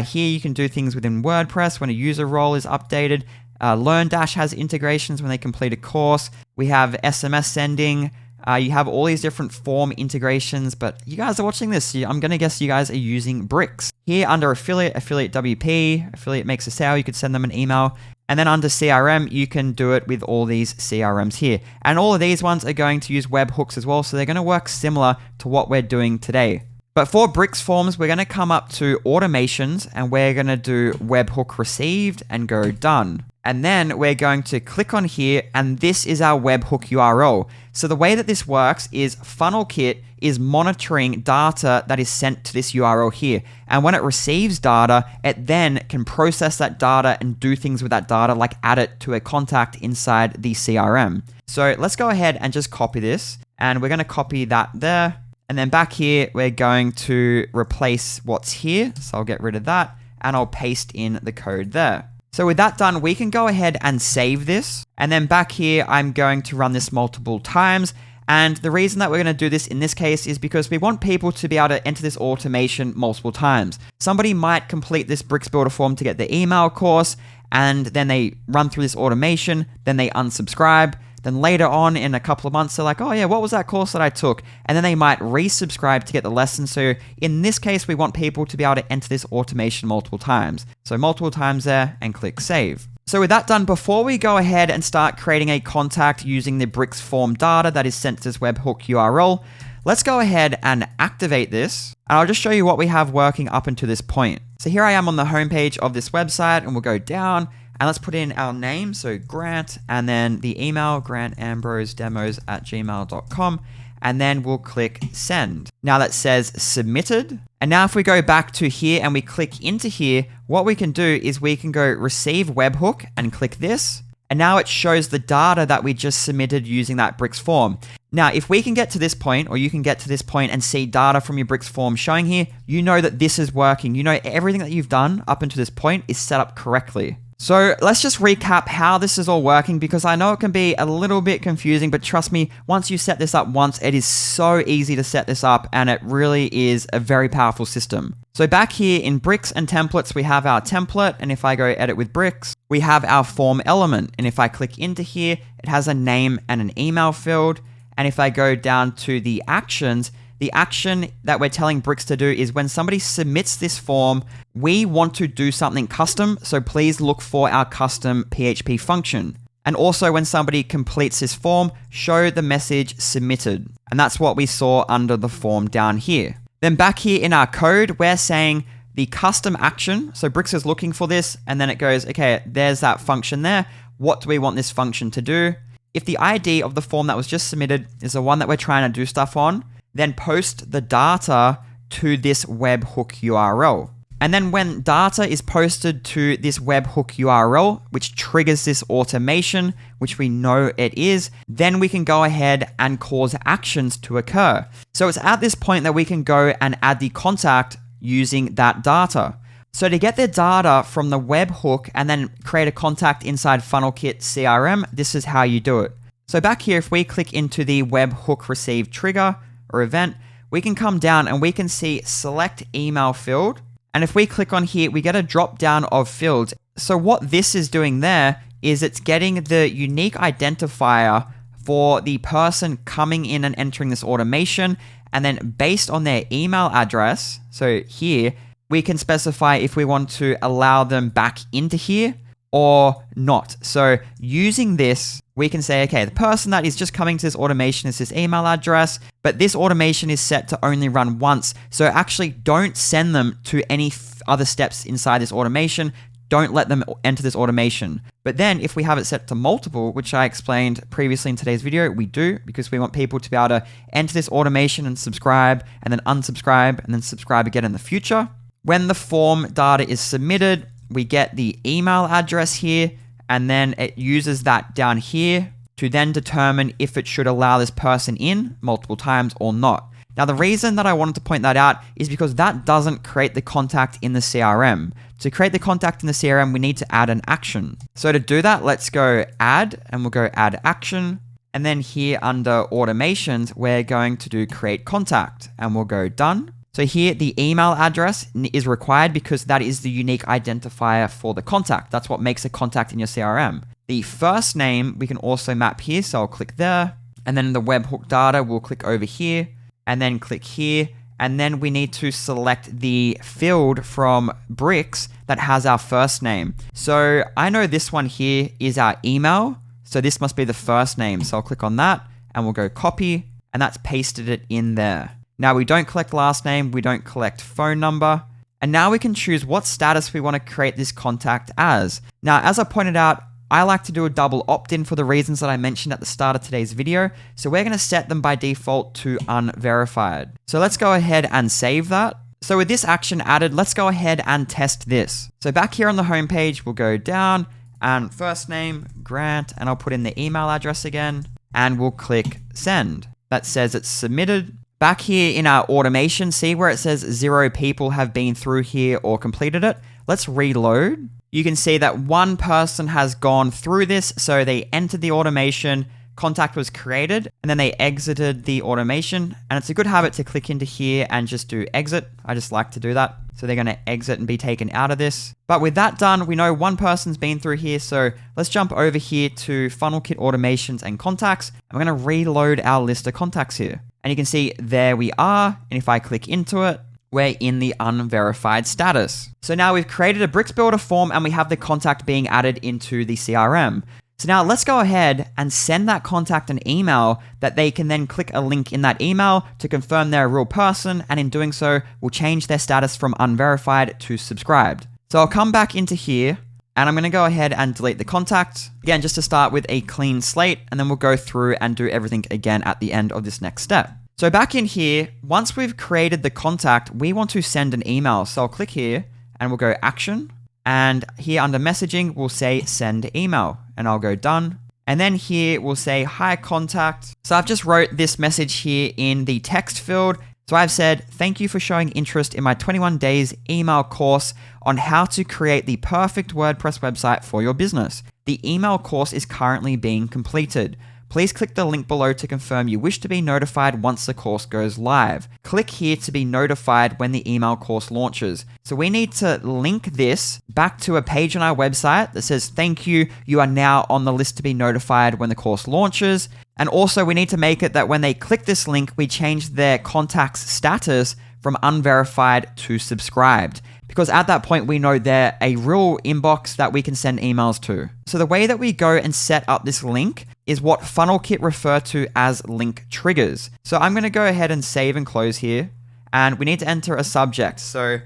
Here you can do things within WordPress when a user role is updated. LearnDash has integrations when they complete a course. We have SMS sending. You have all these different form integrations, but you guys are watching this. I'm going to guess you guys are using Bricks. Here under Affiliate, Affiliate WP, Affiliate makes a sale, you could send them an email. And then under CRM, you can do it with all these CRMs here. And all of these ones are going to use webhooks as well, so they're going to work similar to what we're doing today. But for Bricks forms, we're going to come up to automations, and we're going to do webhook received and go done. And then we're going to click on here, and this is our webhook URL. So the way that this works is FunnelKit is monitoring data that is sent to this URL here. And when it receives data, it then can process that data and do things with that data, like add it to a contact inside the CRM. So let's go ahead and just copy this, and we're going to copy that there. And then back here, we're going to replace what's here. So I'll get rid of that, and I'll paste in the code there. So with that done, we can go ahead and save this. And then back here, I'm going to run this multiple times. And the reason that we're going to do this in this case is because we want people to be able to enter this automation multiple times. Somebody might complete this Bricks Builder form to get the email course, and then they run through this automation, then they unsubscribe. Then later on in a couple of months, they're like, oh yeah, what was that course that I took? And then they might resubscribe to get the lesson. So in this case, we want people to be able to enter this automation multiple times. So multiple times there, and click save. So with that done, before we go ahead and start creating a contact using the Bricks form data that is sent to this webhook URL, let's go ahead and activate this. And I'll just show you what we have working up until this point. So here I am on the homepage of this website, and we'll go down. And let's put in our name, so Grant, and then the email, grantambrose.demos@gmail.com, and then we'll click send. Now that says submitted. And now if we go back to here and we click into here, what we can do is we can go receive webhook and click this. And now it shows the data that we just submitted using that Bricks form. Now, if we can get to this point, or you can get to this point and see data from your Bricks form showing here, you know that this is working. You know everything that you've done up until this point is set up correctly. So let's just recap how this is all working, because I know it can be a little bit confusing, but trust me, once you set this up once, it is so easy to set this up, and it really is a very powerful system. So back here in bricks and templates, we have our template, and if I go edit with bricks, we have our form element, and if I click into here, it has a name and an email field, and if I go down to the actions, the action that we're telling Bricks to do is when somebody submits this form, we want to do something custom, so please look for our custom PHP function. And also when somebody completes this form, show the message submitted. And that's what we saw under the form down here. Then back here in our code, we're saying the custom action. So Bricks is looking for this, and then it goes, okay, there's that function there. What do we want this function to do? If the ID of the form that was just submitted is the one that we're trying to do stuff on, then post the data to this webhook URL. And then when data is posted to this webhook URL, which triggers this automation, which we know it is, then we can go ahead and cause actions to occur. So it's at this point that we can go and add the contact using that data. So to get the data from the webhook and then create a contact inside FunnelKit CRM, this is how you do it. So back here, if we click into the webhook receive trigger or event, we can come down and we can see select email field. And if we click on here, we get a drop down of fields. So what this is doing there is it's getting the unique identifier for the person coming in and entering this automation. And then based on their email address, so here, we can specify if we want to allow them back into here or not. So using this, we can say, okay, the person that is just coming to this automation is this email address, but this automation is set to only run once. So actually don't send them to any other steps inside this automation. Don't let them enter this automation. But then if we have it set to multiple, which I explained previously in today's video, we do, because we want people to be able to enter this automation and subscribe and then unsubscribe and then subscribe again in the future. When the form data is submitted, we get the email address here, and then it uses that down here to then determine if it should allow this person in multiple times or not. Now, the reason that I wanted to point that out is because that doesn't create the contact in the CRM. To create the contact in the CRM, we need to add an action. So to do that, let's go add, and we'll go add action. And then here under automations, we're going to do create contact, and we'll go done. So here, the email address is required because that is the unique identifier for the contact. That's what makes a contact in your CRM. The first name, we can also map here. So I'll click there. And then the webhook data, we'll click over here and then click here. And then we need to select the field from Bricks that has our first name. So I know this one here is our email. So this must be the first name. So I'll click on that and we'll go copy, and that's pasted it in there. Now we don't collect last name, we don't collect phone number, and now we can choose what status we want to create this contact as. Now, as I pointed out, I like to do a double opt-in for the reasons that I mentioned at the start of today's video, so we're going to set them by default to unverified. So let's go ahead and save that. So with this action added, let's go ahead and test this. So back here on the home page, we'll go down and first name, Grant, and I'll put in the email address again, and we'll click send. That says it's submitted. Back here in our automation, see where it says 0 people have been through here or completed it? Let's reload. You can see that one person has gone through this. So they entered the automation, contact was created, and then they exited the automation. And it's a good habit to click into here and just do exit. I just like to do that. So they're going to exit and be taken out of this. But with that done, we know one person's been through here. So let's jump over here to FunnelKit automations and contacts. And we're going to reload our list of contacts here. And you can see there we are. And if I click into it, we're in the unverified status. So now we've created a Bricks Builder form and we have the contact being added into the CRM. So now let's go ahead and send that contact an email that they can then click a link in that email to confirm they're a real person. And in doing so, we'll change their status from unverified to subscribed. So I'll come back into here and I'm going to go ahead and delete the contact. Again, just to start with a clean slate, and then we'll go through and do everything again at the end of this next step. So back in here, once we've created the contact, we want to send an email. So I'll click here and we'll go action. And here under messaging, we'll say send email, and I'll go done. And then here we'll say hi contact. So I've just wrote this message here in the text field. So I've said, thank you for showing interest in my 21 days email course on how to create the perfect WordPress website for your business. The email course is currently being completed. Please click the link below to confirm you wish to be notified once the course goes live. Click here to be notified when the email course launches. So we need to link this back to a page on our website that says, thank you, you are now on the list to be notified when the course launches. And also we need to make it that when they click this link, we change their contact's status from unverified to subscribed. Because at that point, we know they're a real inbox that we can send emails to. So the way that we go and set up this link is what FunnelKit refer to as link triggers. So I'm going to go ahead and save and close here. And we need to enter a subject. So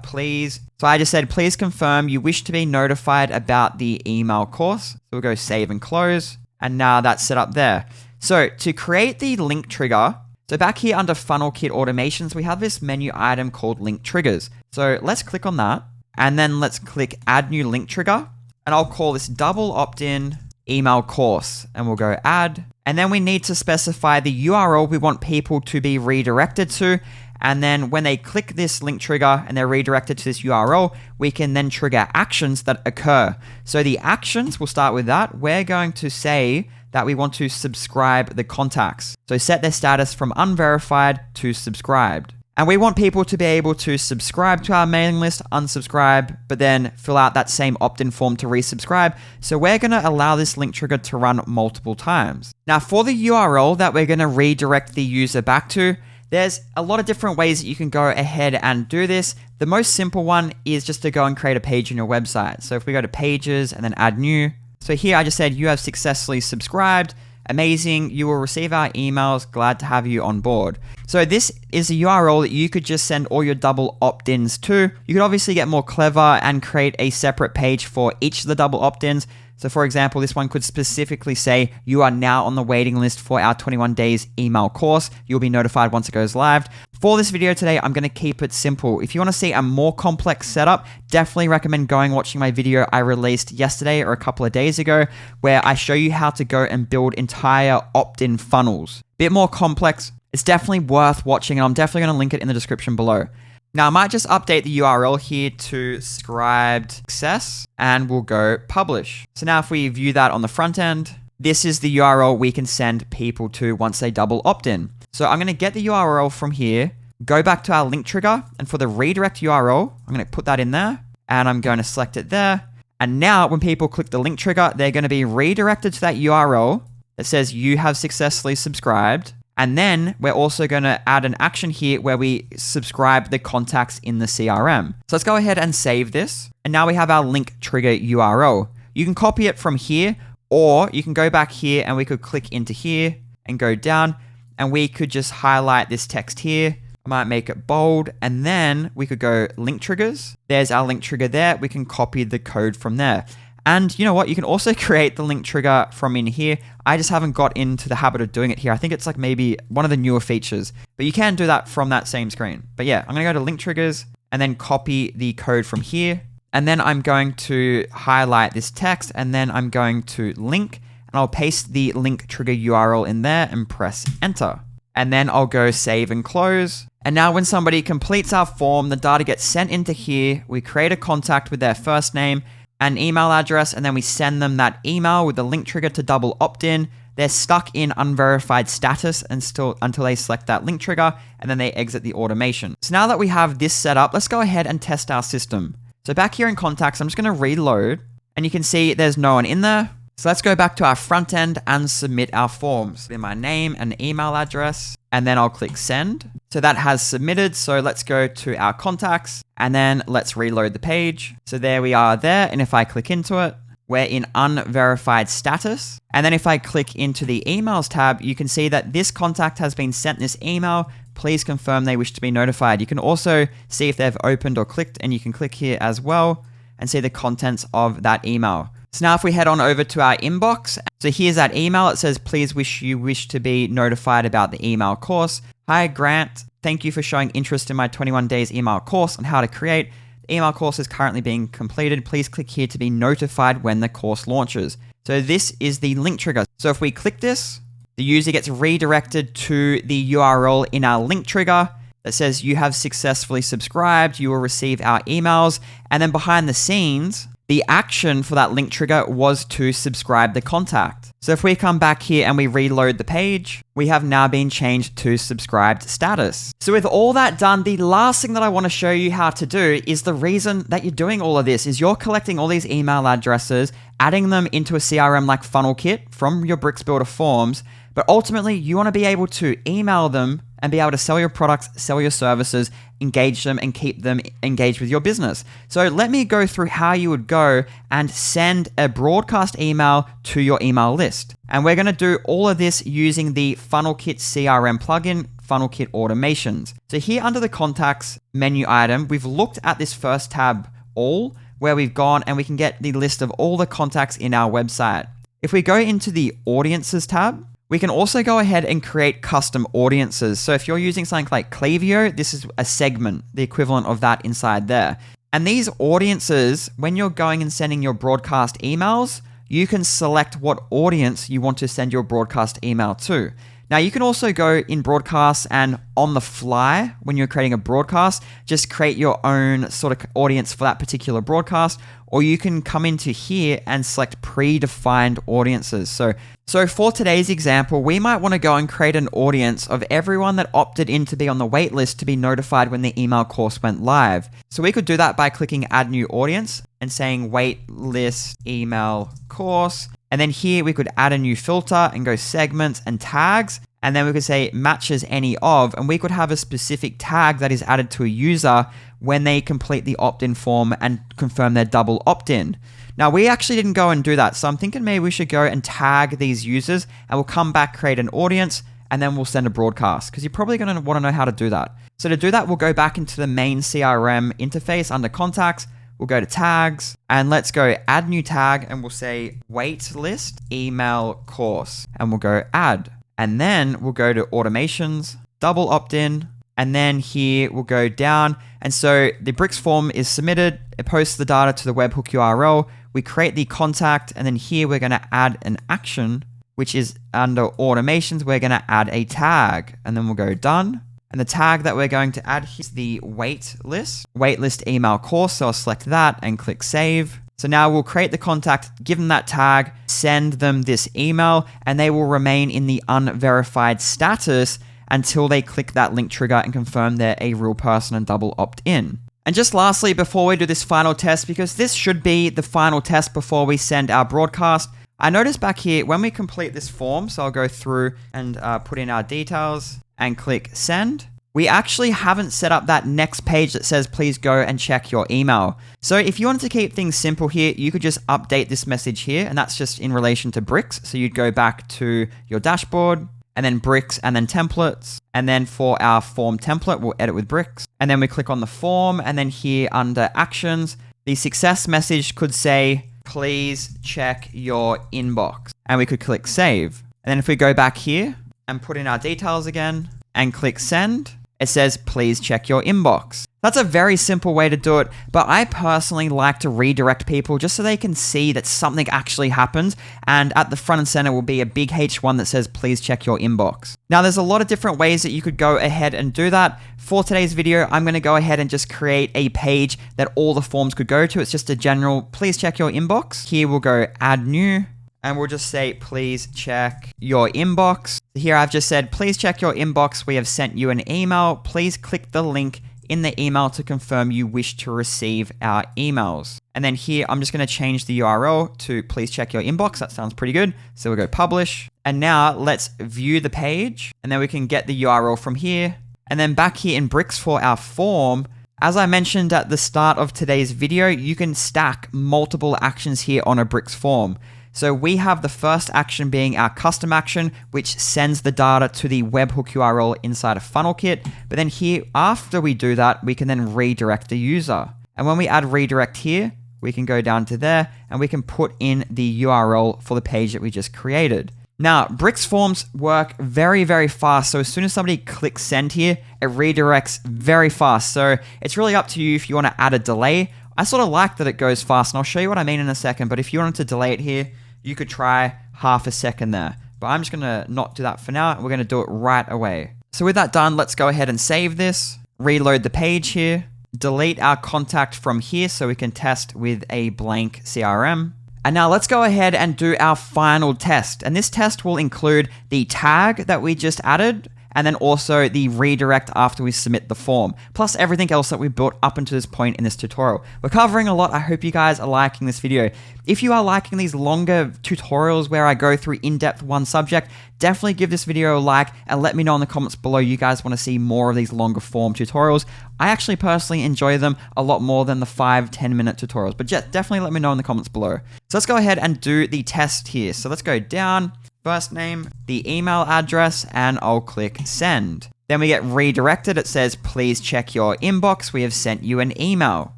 please, so I just said, please confirm you wish to be notified about the email course. So we'll go save and close. And now that's set up there. So to create the link trigger, so back here under FunnelKit automations, we have this menu item called link triggers. So let's click on that and then let's click add new link trigger. And I'll call this double opt-in email course and we'll go add. And then we need to specify the URL we want people to be redirected to. And then when they click this link trigger and they're redirected to this URL, we can then trigger actions that occur. So the actions, we'll start with that. We're going to say that we want to subscribe the contacts. So set their status from unverified to subscribed. And we want people to be able to subscribe to our mailing list, unsubscribe, but then fill out that same opt-in form to resubscribe. So we're going to allow this link trigger to run multiple times. Now for the URL that we're going to redirect the user back to, there's a lot of different ways that you can go ahead and do this. The most simple one is just to go and create a page on your website. So if we go to pages and then add new. So here I just said you have successfully subscribed. Amazing. You will receive our emails. Glad to have you on board. So this is a URL that you could just send all your double opt-ins to. You could obviously get more clever and create a separate page for each of the double opt-ins. So for example, this one could specifically say, you are now on the waiting list for our 21 days email course. You'll be notified once it goes live. For this video today, I'm going to keep it simple. If you want to see a more complex setup, definitely recommend going watching my video I released yesterday or a couple of days ago, where I show you how to go and build entire opt-in funnels. Bit more complex. It's definitely worth watching, and I'm definitely going to link it in the description below. Now, I might just update the URL here to subscribed success, and we'll go publish. So now if we view that on the front end, this is the URL we can send people to once they double opt-in. So I'm going to get the URL from here, go back to our link trigger, and for the redirect URL, I'm going to put that in there, and I'm going to select it there. And now when people click the link trigger, they're going to be redirected to that URL that says you have successfully subscribed. And then we're also going to add an action here where we subscribe the contacts in the CRM. So let's go ahead and save this. And now we have our link trigger URL. You can copy it from here, or you can go back here and we could click into here and go down, and we could just highlight this text here. I might make it bold, and then we could go link triggers. There's our link trigger there. We can copy the code from there. And you know what? You can also create the link trigger from in here. I just haven't got into the habit of doing it here. I think it's like maybe one of the newer features, but you can do that from that same screen. But yeah, I'm going to go to link triggers and then copy the code from here. And then I'm going to highlight this text, and then I'm going to link, and I'll paste the link trigger URL in there and press enter. And then I'll go save and close. And now when somebody completes our form, the data gets sent into here. We create a contact with their first name, an email address, and then we send them that email with the link trigger to double opt-in. They're stuck in unverified status until they select that link trigger, and then they exit the automation. So now that we have this set up, let's go ahead and test our system. So back here in contacts, I'm just going to reload, and you can see there's no one in there. So let's go back to our front end and submit our forms. In my name and email address, and then I'll click send. So that has submitted. So let's go to our contacts, and then let's reload the page. So there we are there. And if I click into it, we're in unverified status. And then if I click into the emails tab, you can see that this contact has been sent this email. Please confirm they wish to be notified. You can also see if they've opened or clicked, and you can click here as well and see the contents of that email. So now if we head on over to our inbox, so here's that email. It says, please wish to be notified about the email course. Hi, Grant. Thank you for showing interest in my 21 days email course on how to create. The email course is currently being completed. Please click here to be notified when the course launches. So this is the link trigger. So if we click this, the user gets redirected to the URL in our link trigger. that says you have successfully subscribed, you will receive our emails. And then behind the scenes, the action for that link trigger was to subscribe the contact. So if we come back here and we reload the page, we have now been changed to subscribed status. So with all that done, the last thing that I want to show you how to do is the reason that you're doing all of this is you're collecting all these email addresses, adding them into a CRM like FunnelKit from your Bricks Builder forms, but ultimately you want to be able to email them and be able to sell your products, sell your services, engage them, and keep them engaged with your business. So let me go through how you would go and send a broadcast email to your email list. And we're going to do all of this using the FunnelKit CRM plugin, FunnelKit Automations. So here under the contacts menu item, we've looked at this first tab, all, where we've gone and we can get the list of all the contacts in our website. If we go into the audiences tab, we can also go ahead and create custom audiences. So if you're using something like Klaviyo, this is a segment, the equivalent of that inside there. And these audiences, when you're going and sending your broadcast emails, you can select what audience you want to send your broadcast email to. Now you can also go in broadcast and on the fly, when you're creating a broadcast, just create your own sort of audience for that particular broadcast, or you can come into here and select predefined audiences. So for today's example, we might want to go and create an audience of everyone that opted in to be on the wait list to be notified when the email course went live. So we could do that by clicking add new audience and saying wait list email course. And then here we could add a new filter and go segments and tags. And then we could say matches any of, and we could have a specific tag that is added to a user when they complete the opt-in form and confirm their double opt-in. Now we actually didn't go and do that. So I'm thinking maybe we should go and tag these users and we'll come back, create an audience, and then we'll send a broadcast because you're probably going to want to know how to do that. So to do that, we'll go back into the main CRM interface under contacts. We'll go to tags and let's go add new tag and we'll say wait list email course and we'll go add. And then we'll go to automations, double opt-in, and then here we'll go down. And so the Bricks form is submitted. It posts the data to the webhook URL. We create the contact, and then here we're going to add an action, which is under automations. We're going to add a tag, and then we'll go done. And the tag that we're going to add is the wait list email course. So I'll select that and click save. So now we'll create the contact, give them that tag, send them this email, and they will remain in the unverified status until they click that link trigger and confirm they're a real person and double opt in. And just lastly, before we do this final test, because this should be the final test before we send our broadcast, I noticed back here when we complete this form, so I'll go through and put in our details and click send. We actually haven't set up that next page that says, please go and check your email. So if you wanted to keep things simple here, you could just update this message here, and that's just in relation to Bricks. So you'd go back to your dashboard, and then Bricks, and then templates. And then for our form template, we'll edit with Bricks. And then we click on the form, and then here under actions, the success message could say, please check your inbox. And we could click save. And then if we go back here and put in our details again and click send, it says, please check your inbox. That's a very simple way to do it, but I personally like to redirect people just so they can see that something actually happens, and at the front and center will be a big H1 that says, please check your inbox. Now, there's a lot of different ways that you could go ahead and do that. For today's video, I'm going to go ahead and just create a page that all the forms could go to. It's just a general, please check your inbox. Here we'll go add new. And we'll just say, please check your inbox. Here I've just said, please check your inbox. We have sent you an email. Please click the link in the email to confirm you wish to receive our emails. And then here, I'm just going to change the URL to please check your inbox. That sounds pretty good. So we'll go publish. And now let's view the page. And then we can get the URL from here. And then back here in Bricks for our form, as I mentioned at the start of today's video, you can stack multiple actions here on a Bricks form. So we have the first action being our custom action, which sends the data to the webhook URL inside of FunnelKit. But then here, after we do that, we can then redirect the user. And when we add redirect here, we can go down to there and we can put in the URL for the page that we just created. Now, Bricks forms work very, very fast. So as soon as somebody clicks send here, it redirects very fast. So it's really up to you if you want to add a delay. I sort of like that it goes fast, and I'll show you what I mean in a second. But if you wanted to delay it here, you could try half a second there. But I'm just going to not do that for now. We're going to do it right away. So with that done, let's go ahead and save this, reload the page here, delete our contact from here so we can test with a blank CRM. And now let's go ahead and do our final test. And this test will include the tag that we just added, and then also the redirect after we submit the form, plus everything else that we built up until this point in this tutorial. We're covering a lot. I hope you guys are liking this video. If you are liking these longer tutorials where I go through in-depth one subject, definitely give this video a like and let me know in the comments below you guys want to see more of these longer form tutorials. I actually personally enjoy them a lot more than the 5-10 minute tutorials, but definitely let me know in the comments below. So let's go ahead and do the test here. So let's go down. First name, the email address, and I'll click send. Then we get redirected. It says, please check your inbox. We have sent you an email.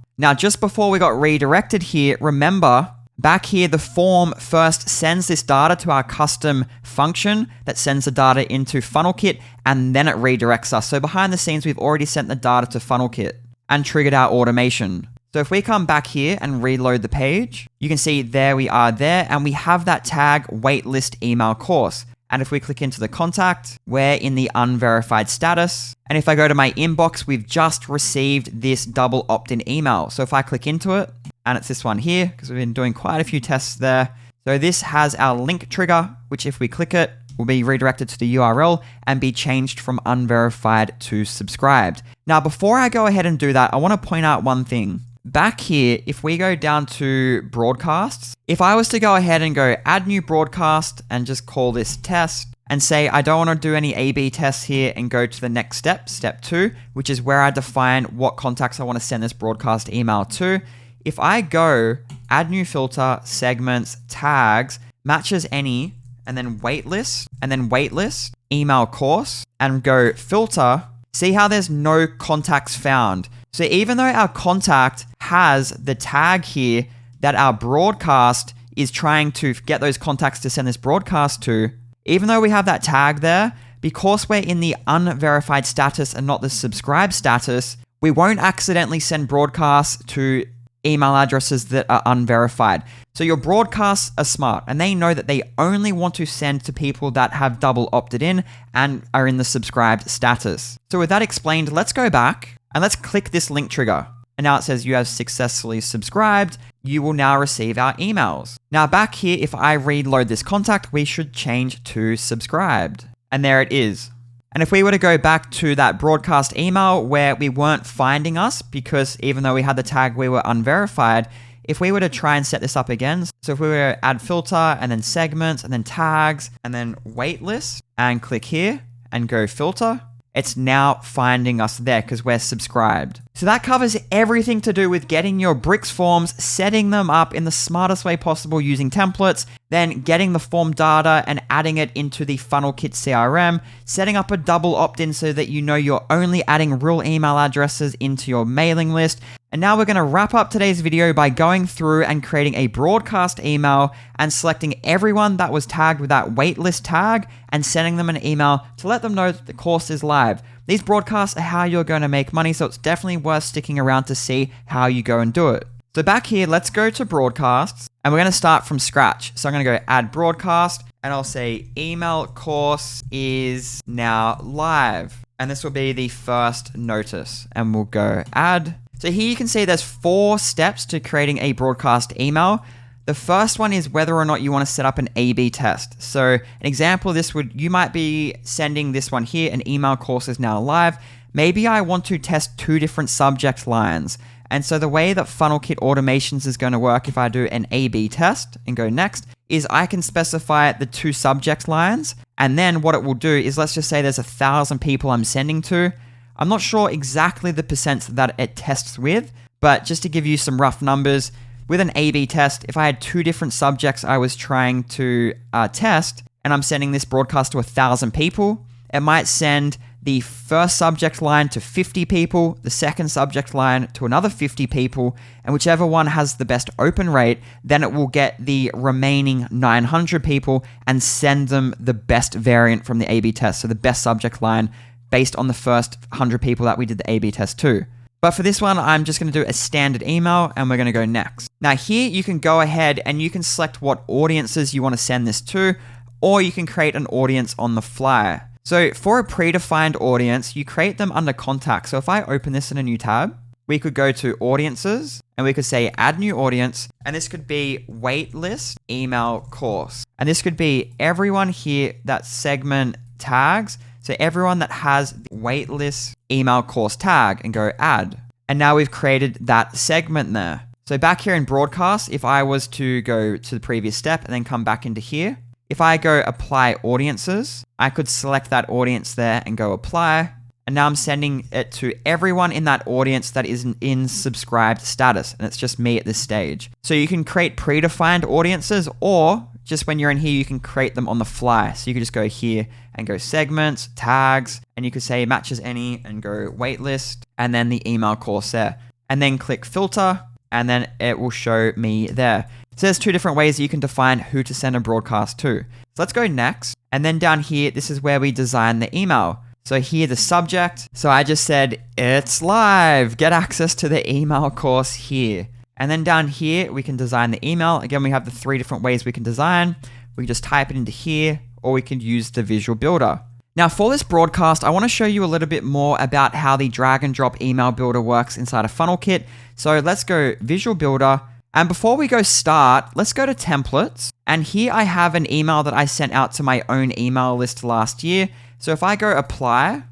Now, just before we got redirected here, remember, back here, the form first sends this data to our custom function that sends the data into FunnelKit, and then it redirects us. So behind the scenes, we've already sent the data to FunnelKit and triggered our automation. So if we come back here and reload the page, you can see there we are there, and we have that tag waitlist email course. And if we click into the contact, we're in the unverified status. And if I go to my inbox, we've just received this double opt-in email. So if I click into it, and it's this one here, because we've been doing quite a few tests there. So this has our link trigger, which if we click it, will be redirected to the URL and be changed from unverified to subscribed. Now, before I go ahead and do that, I want to point out one thing. Back here, if we go down to broadcasts, if I was to go ahead and go add new broadcast and just call this test and say I don't want to do any A/B tests here and go to the next step, step 2, which is where I define what contacts I want to send this broadcast email to. If I go add new filter, segments, tags, matches any, and then waitlist, email course, and go filter, see how there's no contacts found. So even though our contact has the tag here that our broadcast is trying to get those contacts to send this broadcast to, even though we have that tag there, because we're in the unverified status and not the subscribed status, we won't accidentally send broadcasts to email addresses that are unverified. So your broadcasts are smart, and they know that they only want to send to people that have double opted in and are in the subscribed status. So with that explained, let's go back and let's click this link trigger. And now it says you have successfully subscribed. You will now receive our emails. Now back here, if I reload this contact, we should change to subscribed. And there it is. And if we were to go back to that broadcast email where we weren't finding us, because even though we had the tag, we were unverified, if we were to try and set this up again, so if we were to add filter and then segments and then tags and then waitlist and click here and go filter, it's now finding us there because we're subscribed. So that covers everything to do with getting your Bricks forms, setting them up in the smartest way possible using templates, then getting the form data and adding it into the FunnelKit CRM, setting up a double opt-in so that you know you're only adding real email addresses into your mailing list. And now we're going to wrap up today's video by going through and creating a broadcast email and selecting everyone that was tagged with that waitlist tag and sending them an email to let them know that the course is live. These broadcasts are how you're going to make money, so it's definitely worth sticking around to see how you go and do it. So back here, let's go to broadcasts, and we're going to start from scratch. So I'm going to go add broadcast, and I'll say email course is now live. And this will be the first notice, and we'll go add. So here you can see there's 4 steps to creating a broadcast email. The first one is whether or not you want to set up an A/B test. So an example of this you might be sending this one here, an email course is now live. Maybe I want to test 2 different subject lines. And so the way that FunnelKit automations is going to work if I do an A/B test and go next is I can specify the 2 subject lines. And then what it will do is, let's just say there's 1,000 people I'm sending to. I'm not sure exactly the percents that it tests with, but just to give you some rough numbers, with an A/B test, if I had 2 different subjects I was trying to test, and I'm sending this broadcast to 1,000 people, it might send the first subject line to 50 people, the second subject line to another 50 people, and whichever one has the best open rate, then it will get the remaining 900 people and send them the best variant from the A/B test, so the best subject line based on the first 100 people that we did the A/B test to. But for this one, I'm just going to do a standard email and we're going to go next. Now here you can go ahead and you can select what audiences you want to send this to, or you can create an audience on the fly. So for a predefined audience, you create them under contacts. So if I open this in a new tab, we could go to audiences and we could say add new audience. And this could be waitlist email course. And this could be everyone here that segment tags. So everyone that has the waitlist email course tag, and go add. And now we've created that segment there. So back here in broadcast, if I was to go to the previous step and then come back into here, if I go apply audiences, I could select that audience there and go apply. And now I'm sending it to everyone in that audience that is in subscribed status. And it's just me at this stage. So you can create predefined audiences, or just when you're in here, you can create them on the fly. So you could just go here and go segments, tags, and you could say matches any and go waitlist, and then the email course there. And then click filter, and then it will show me there. So there's two different ways that you can define who to send a broadcast to. So let's go next. And then down here, this is where we design the email. So here, the subject. So I just said, it's live. Get access to the email course here. And then down here, we can design the email. Again, we have the three different ways we can design. We can just type it into here, or we can use the visual builder. Now for this broadcast, I want to show you a little bit more about how the drag and drop email builder works inside of FunnelKit. So let's go visual builder. And before we go start, let's go to templates. And here I have an email that I sent out to my own email list last year. So if I go apply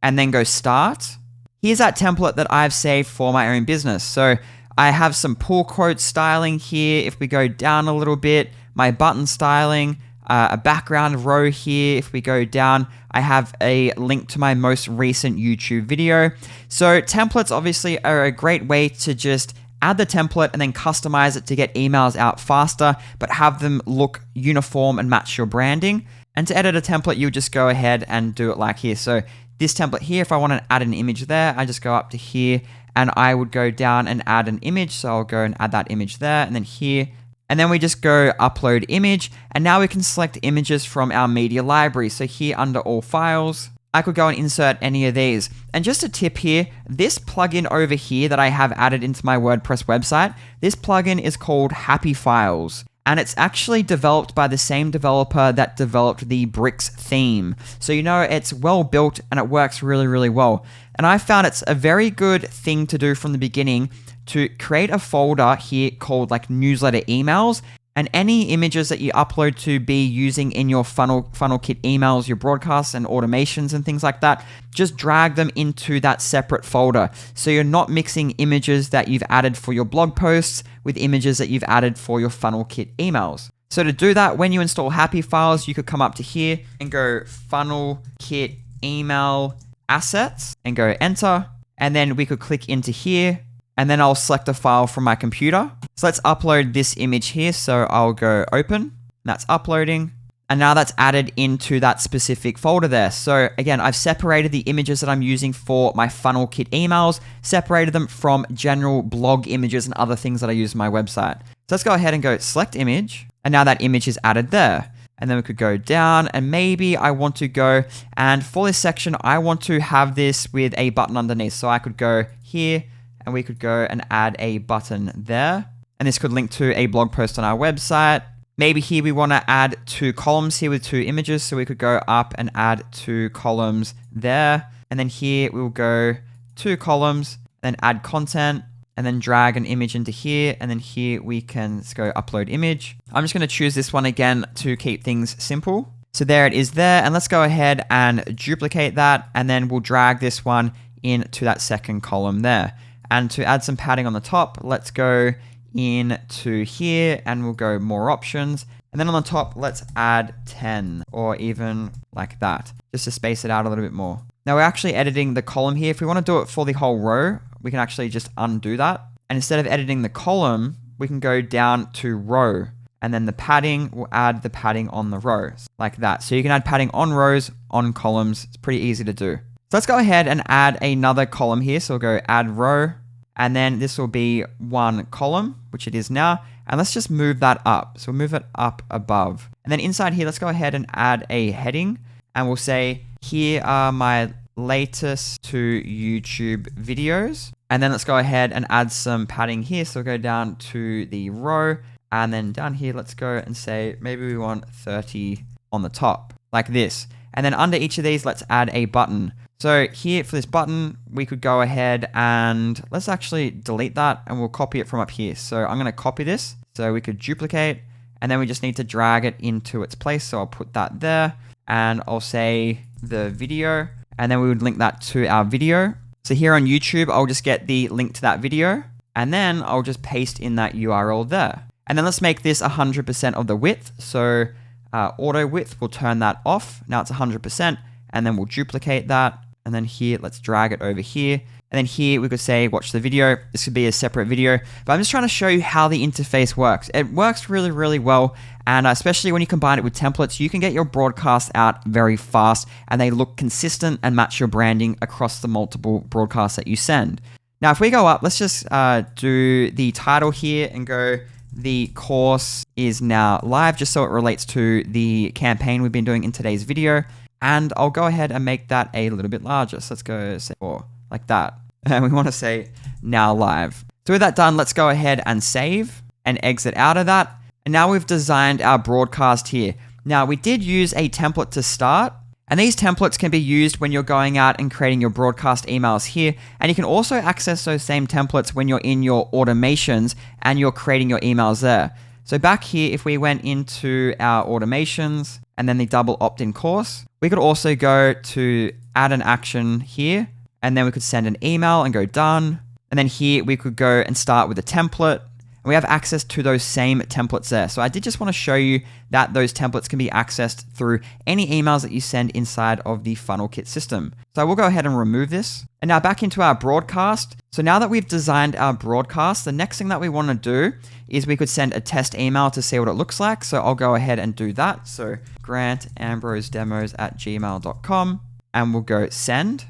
and then go start, here's that template that I've saved for my own business. So I have some pull quote styling here. If we go down a little bit, my button styling, a background row here. If we go down, I have a link to my most recent YouTube video. So templates obviously are a great way to just add the template and then customize it to get emails out faster, but have them look uniform and match your branding. And to edit a template, you just go ahead and do it like here. So this template here, if I want to add an image there, I just go up to here and I would go down and add an image. So I'll go and add that image there, and then here. And then we just go upload image. And now we can select images from our media library. So here under all files, I could go and insert any of these. And just a tip here, this plugin over here that I have added into my WordPress website, this plugin is called Happy Files. And it's actually developed by the same developer that developed the Bricks theme. So you know it's well built and it works really, really well. And I found it's a very good thing to do from the beginning to create a folder here called like newsletter emails, and any images that you upload to be using in your FunnelKit emails, your broadcasts and automations and things like that, just drag them into that separate folder. So you're not mixing images that you've added for your blog posts with images that you've added for your FunnelKit emails. So to do that, when you install Happy Files, you could come up to here and go FunnelKit email assets and go enter. And then we could click into here, and then I'll select a file from my computer. So let's upload this image here. So I'll go open, that's uploading. And now that's added into that specific folder there. So again, I've separated the images that I'm using for my FunnelKit emails, separated them from general blog images and other things that I use on my website. So let's go ahead and go select image. And now that image is added there. And then we could go down, and maybe I want to go, and for this section, I want to have this with a button underneath. So I could go here, and we could go and add a button there. And this could link to a blog post on our website. Maybe here we want to add 2 columns here with 2 images. So we could go up and add 2 columns there. And then here we'll go 2 columns, then add content, and then drag an image into here. And then here we can go upload image. I'm just going to choose this one again to keep things simple. So there it is there. And let's go ahead and duplicate that. And then we'll drag this one into that second column there. And to add some padding on the top, let's go into here and we'll go more options. And then on the top, let's add 10 or even like that, just to space it out a little bit more. Now we're actually editing the column here. If we want to do it for the whole row, we can actually just undo that. And instead of editing the column, we can go down to row. And then the padding, we'll add the padding on the rows like that. So you can add padding on rows, on columns. It's pretty easy to do. So let's go ahead and add another column here. So we'll go add row. And then this will be 1 column, which it is now. And let's just move that up. So we'll move it up above. And then inside here, let's go ahead and add a heading. And we'll say, here are my latest 2 YouTube videos. And then let's go ahead and add some padding here. So we'll go down to the row. And then down here, let's go and say, maybe we want 30 on the top, like this. And then under each of these, let's add a button. So here for this button, we could go ahead and let's actually delete that and we'll copy it from up here. So I'm going to copy this. So we could duplicate and then we just need to drag it into its place. So I'll put that there and I'll say the video and then we would link that to our video. So here on YouTube, I'll just get the link to that video and then I'll just paste in that URL there. And then let's make this 100% of the width. So auto width, we'll turn that off. Now it's 100% and then we'll duplicate that. And then here, let's drag it over here. And then here we could say, watch the video. This could be a separate video, but I'm just trying to show you how the interface works. It works really, really well. And especially when you combine it with templates, you can get your broadcast out very fast and they look consistent and match your branding across the multiple broadcasts that you send. Now, if we go up, let's just do the title here and go, the course is now live, just so it relates to the campaign we've been doing in today's video. And I'll go ahead and make that a little bit larger. So let's go say, or like that. And we want to say now live. So with that done, let's go ahead and save and exit out of that. And now we've designed our broadcast here. Now we did use a template to start. And these templates can be used when you're going out and creating your broadcast emails here. And you can also access those same templates when you're in your automations and you're creating your emails there. So back here, if we went into our automations and then the double opt-in course, we could also go to add an action here, and then we could send an email and go done. And then here we could go and start with a template. And we have access to those same templates there. So I did just want to show you that those templates can be accessed through any emails that you send inside of the FunnelKit system. So we'll go ahead and remove this. And now back into our broadcast. So now that we've designed our broadcast, the next thing that we want to do is we could send a test email to see what it looks like. So I'll go ahead and do that. So grantambrosedemos@gmail.com and we'll go send.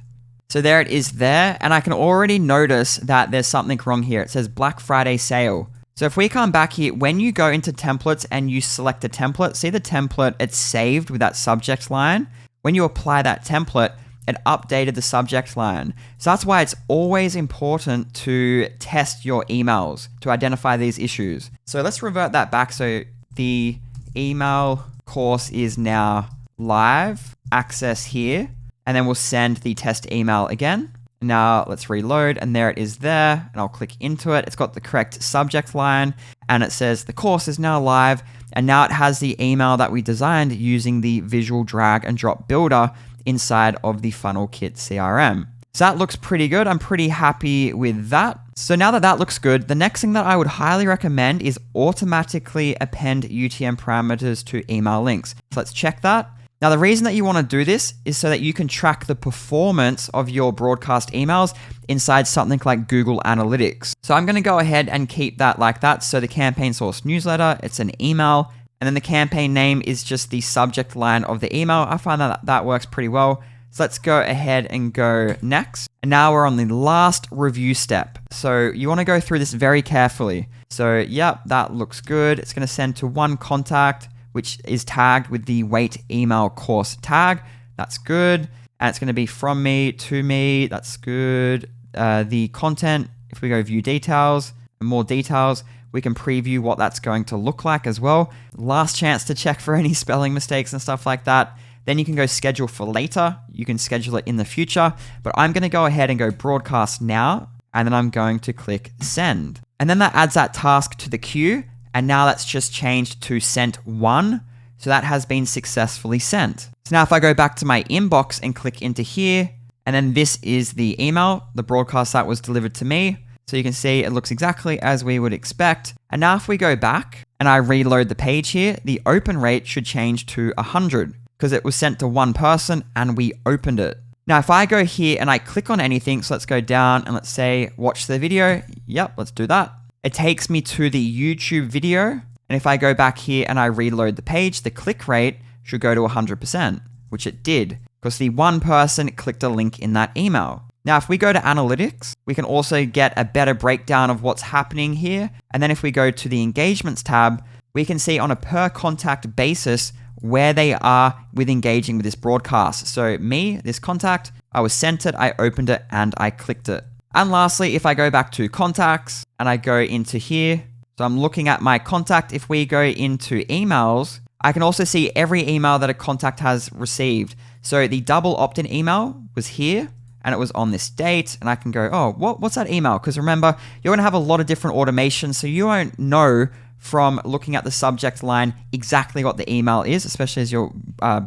So there it is there. And I can already notice that there's something wrong here. It says Black Friday sale. So if we come back here, when you go into templates and you select a template, see the template, it's saved with that subject line. When you apply that template, it updated the subject line. So that's why it's always important to test your emails to identify these issues. So let's revert that back. So the email course is now live, access here, and then we'll send the test email again. Now let's reload and there it is there and I'll click into it. It's got the correct subject line and it says the course is now live and now it has the email that we designed using the visual drag and drop builder inside of the FunnelKit CRM. So that looks pretty good. I'm pretty happy with that. So now that that looks good, the next thing that I would highly recommend is automatically append UTM parameters to email links. So let's check that. Now, the reason that you want to do this is so that you can track the performance of your broadcast emails inside something like Google Analytics. So I'm going to go ahead and keep that like that. So the campaign source newsletter, it's an email, and then the campaign name is just the subject line of the email. I find that that works pretty well. So let's go ahead and go next. And now we're on the last review step. So you want to go through this very carefully. So yep, that looks good. It's going to send to one contact, which is tagged with the wait email course tag. That's good. And it's going to be from me to me. That's good. The content, if we go view details and more details, we can preview what that's going to look like as well. Last chance to check for any spelling mistakes and stuff like that. Then you can go schedule for later. You can schedule it in the future, but I'm going to go ahead and go broadcast now. And then I'm going to click send. And then that adds that task to the queue. And now that's just changed to sent one. So that has been successfully sent. So now if I go back to my inbox and click into here, and then this is the email, the broadcast that was delivered to me. So you can see it looks exactly as we would expect. And now if we go back and I reload the page here, the open rate should change to 100 because it was sent to one person and we opened it. Now, if I go here and I click on anything, so let's go down and let's say, watch the video. Yep, let's do that. It takes me to the YouTube video. And if I go back here and I reload the page, the click rate should go to 100%, which it did because the one person clicked a link in that email. Now, if we go to analytics, we can also get a better breakdown of what's happening here. And then if we go to the engagements tab, we can see on a per contact basis where they are with engaging with this broadcast. So me, this contact, I was sent it, I opened it, and I clicked it. And lastly, if I go back to contacts and I go into here, so I'm looking at my contact. If we go into emails, I can also see every email that a contact has received. So the double opt-in email was here and it was on this date, and I can go, oh, what's that email? Because remember, you're gonna have a lot of different automations, so you won't know from looking at the subject line exactly what the email is, especially as your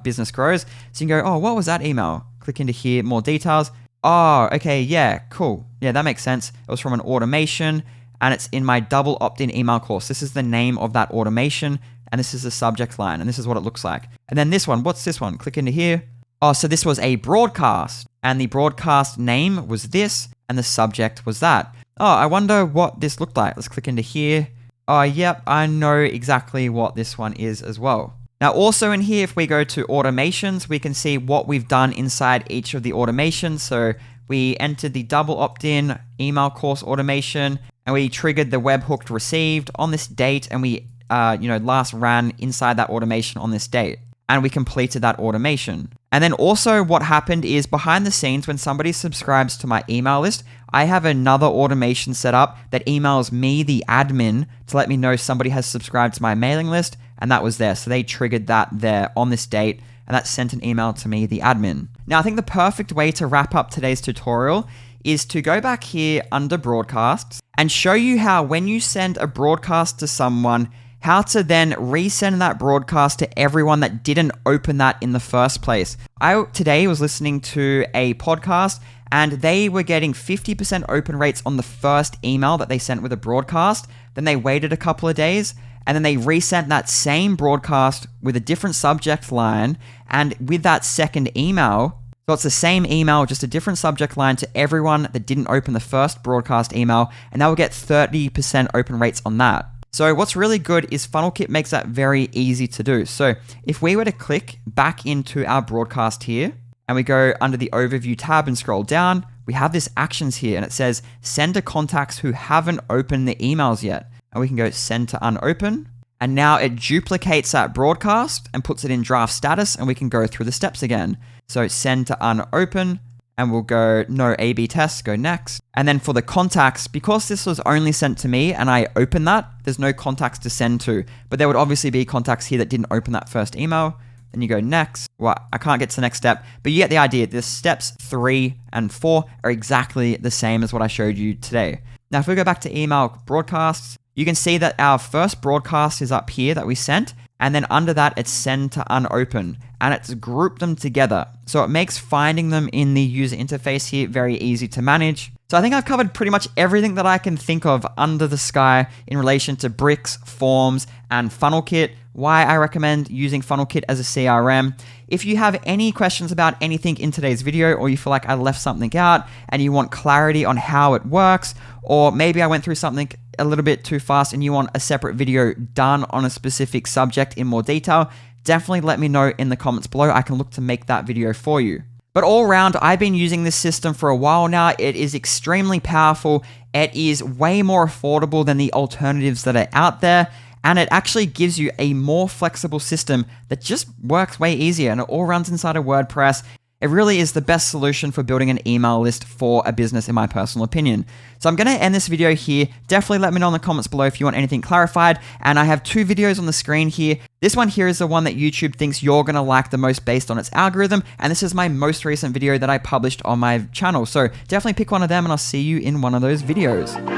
business grows. So you can go, oh, what was that email? Click into here, more details. Oh, okay, yeah, cool. Yeah, that makes sense. It was from an automation, and it's in my double opt-in email course. This is the name of that automation, and this is the subject line, and this is what it looks like. And then this one, what's this one? Click into here. Oh, so this was a broadcast, and the broadcast name was this, and the subject was that. Oh, I wonder what this looked like. Let's click into here. Oh, yep, I know exactly what this one is as well. Now, also in here, if we go to automations, we can see what we've done inside each of the automations. So we entered the double opt-in email course automation, and we triggered the webhook received on this date, and we last ran inside that automation on this date, and we completed that automation. And then also what happened is behind the scenes, when somebody subscribes to my email list, I have another automation set up that emails me, the admin, to let me know somebody has subscribed to my mailing list, and that was there. So they triggered that there on this date, and that sent an email to me, the admin. Now, I think the perfect way to wrap up today's tutorial is to go back here under broadcasts and show you how when you send a broadcast to someone, how to then resend that broadcast to everyone that didn't open that in the first place. I today was listening to a podcast, and they were getting 50% open rates on the first email that they sent with a broadcast. Then they waited a couple of days, and then they resent that same broadcast with a different subject line, and with that second email, so it's the same email, just a different subject line to everyone that didn't open the first broadcast email, and they will get 30% open rates on that. So what's really good is FunnelKit makes that very easy to do. So if we were to click back into our broadcast here, and we go under the overview tab and scroll down, we have this actions here, and it says send to contacts who haven't opened the emails yet. And we can go send to unopen. And now it duplicates that broadcast and puts it in draft status, and we can go through the steps again. So send to unopen, and we'll go no A/B test, go next. And then for the contacts, because this was only sent to me and I opened that, there's no contacts to send to. But there would obviously be contacts here that didn't open that first email. Then you go next. Well, I can't get to the next step, but you get the idea. The steps 3 and 4 are exactly the same as what I showed you today. Now, if we go back to email broadcasts, you can see that our first broadcast is up here that we sent, and then under that, it's send to unopen, and it's grouped them together. So it makes finding them in the user interface here very easy to manage. So I think I've covered pretty much everything that I can think of under the sky in relation to bricks, forms, and FunnelKit, why I recommend using FunnelKit as a CRM. If you have any questions about anything in today's video, or you feel like I left something out and you want clarity on how it works, or maybe I went through something a little bit too fast and you want a separate video done on a specific subject in more detail, definitely let me know in the comments below. I can look to make that video for you. But all around, I've been using this system for a while now. It is extremely powerful. It is way more affordable than the alternatives that are out there. And it actually gives you a more flexible system that just works way easier, and it all runs inside of WordPress. It really is the best solution for building an email list for a business, in my personal opinion. So I'm going to end this video here. Definitely let me know in the comments below if you want anything clarified. And I have 2 videos on the screen here. This one here is the one that YouTube thinks you're going to like the most based on its algorithm. And this is my most recent video that I published on my channel. So definitely pick one of them, and I'll see you in one of those videos.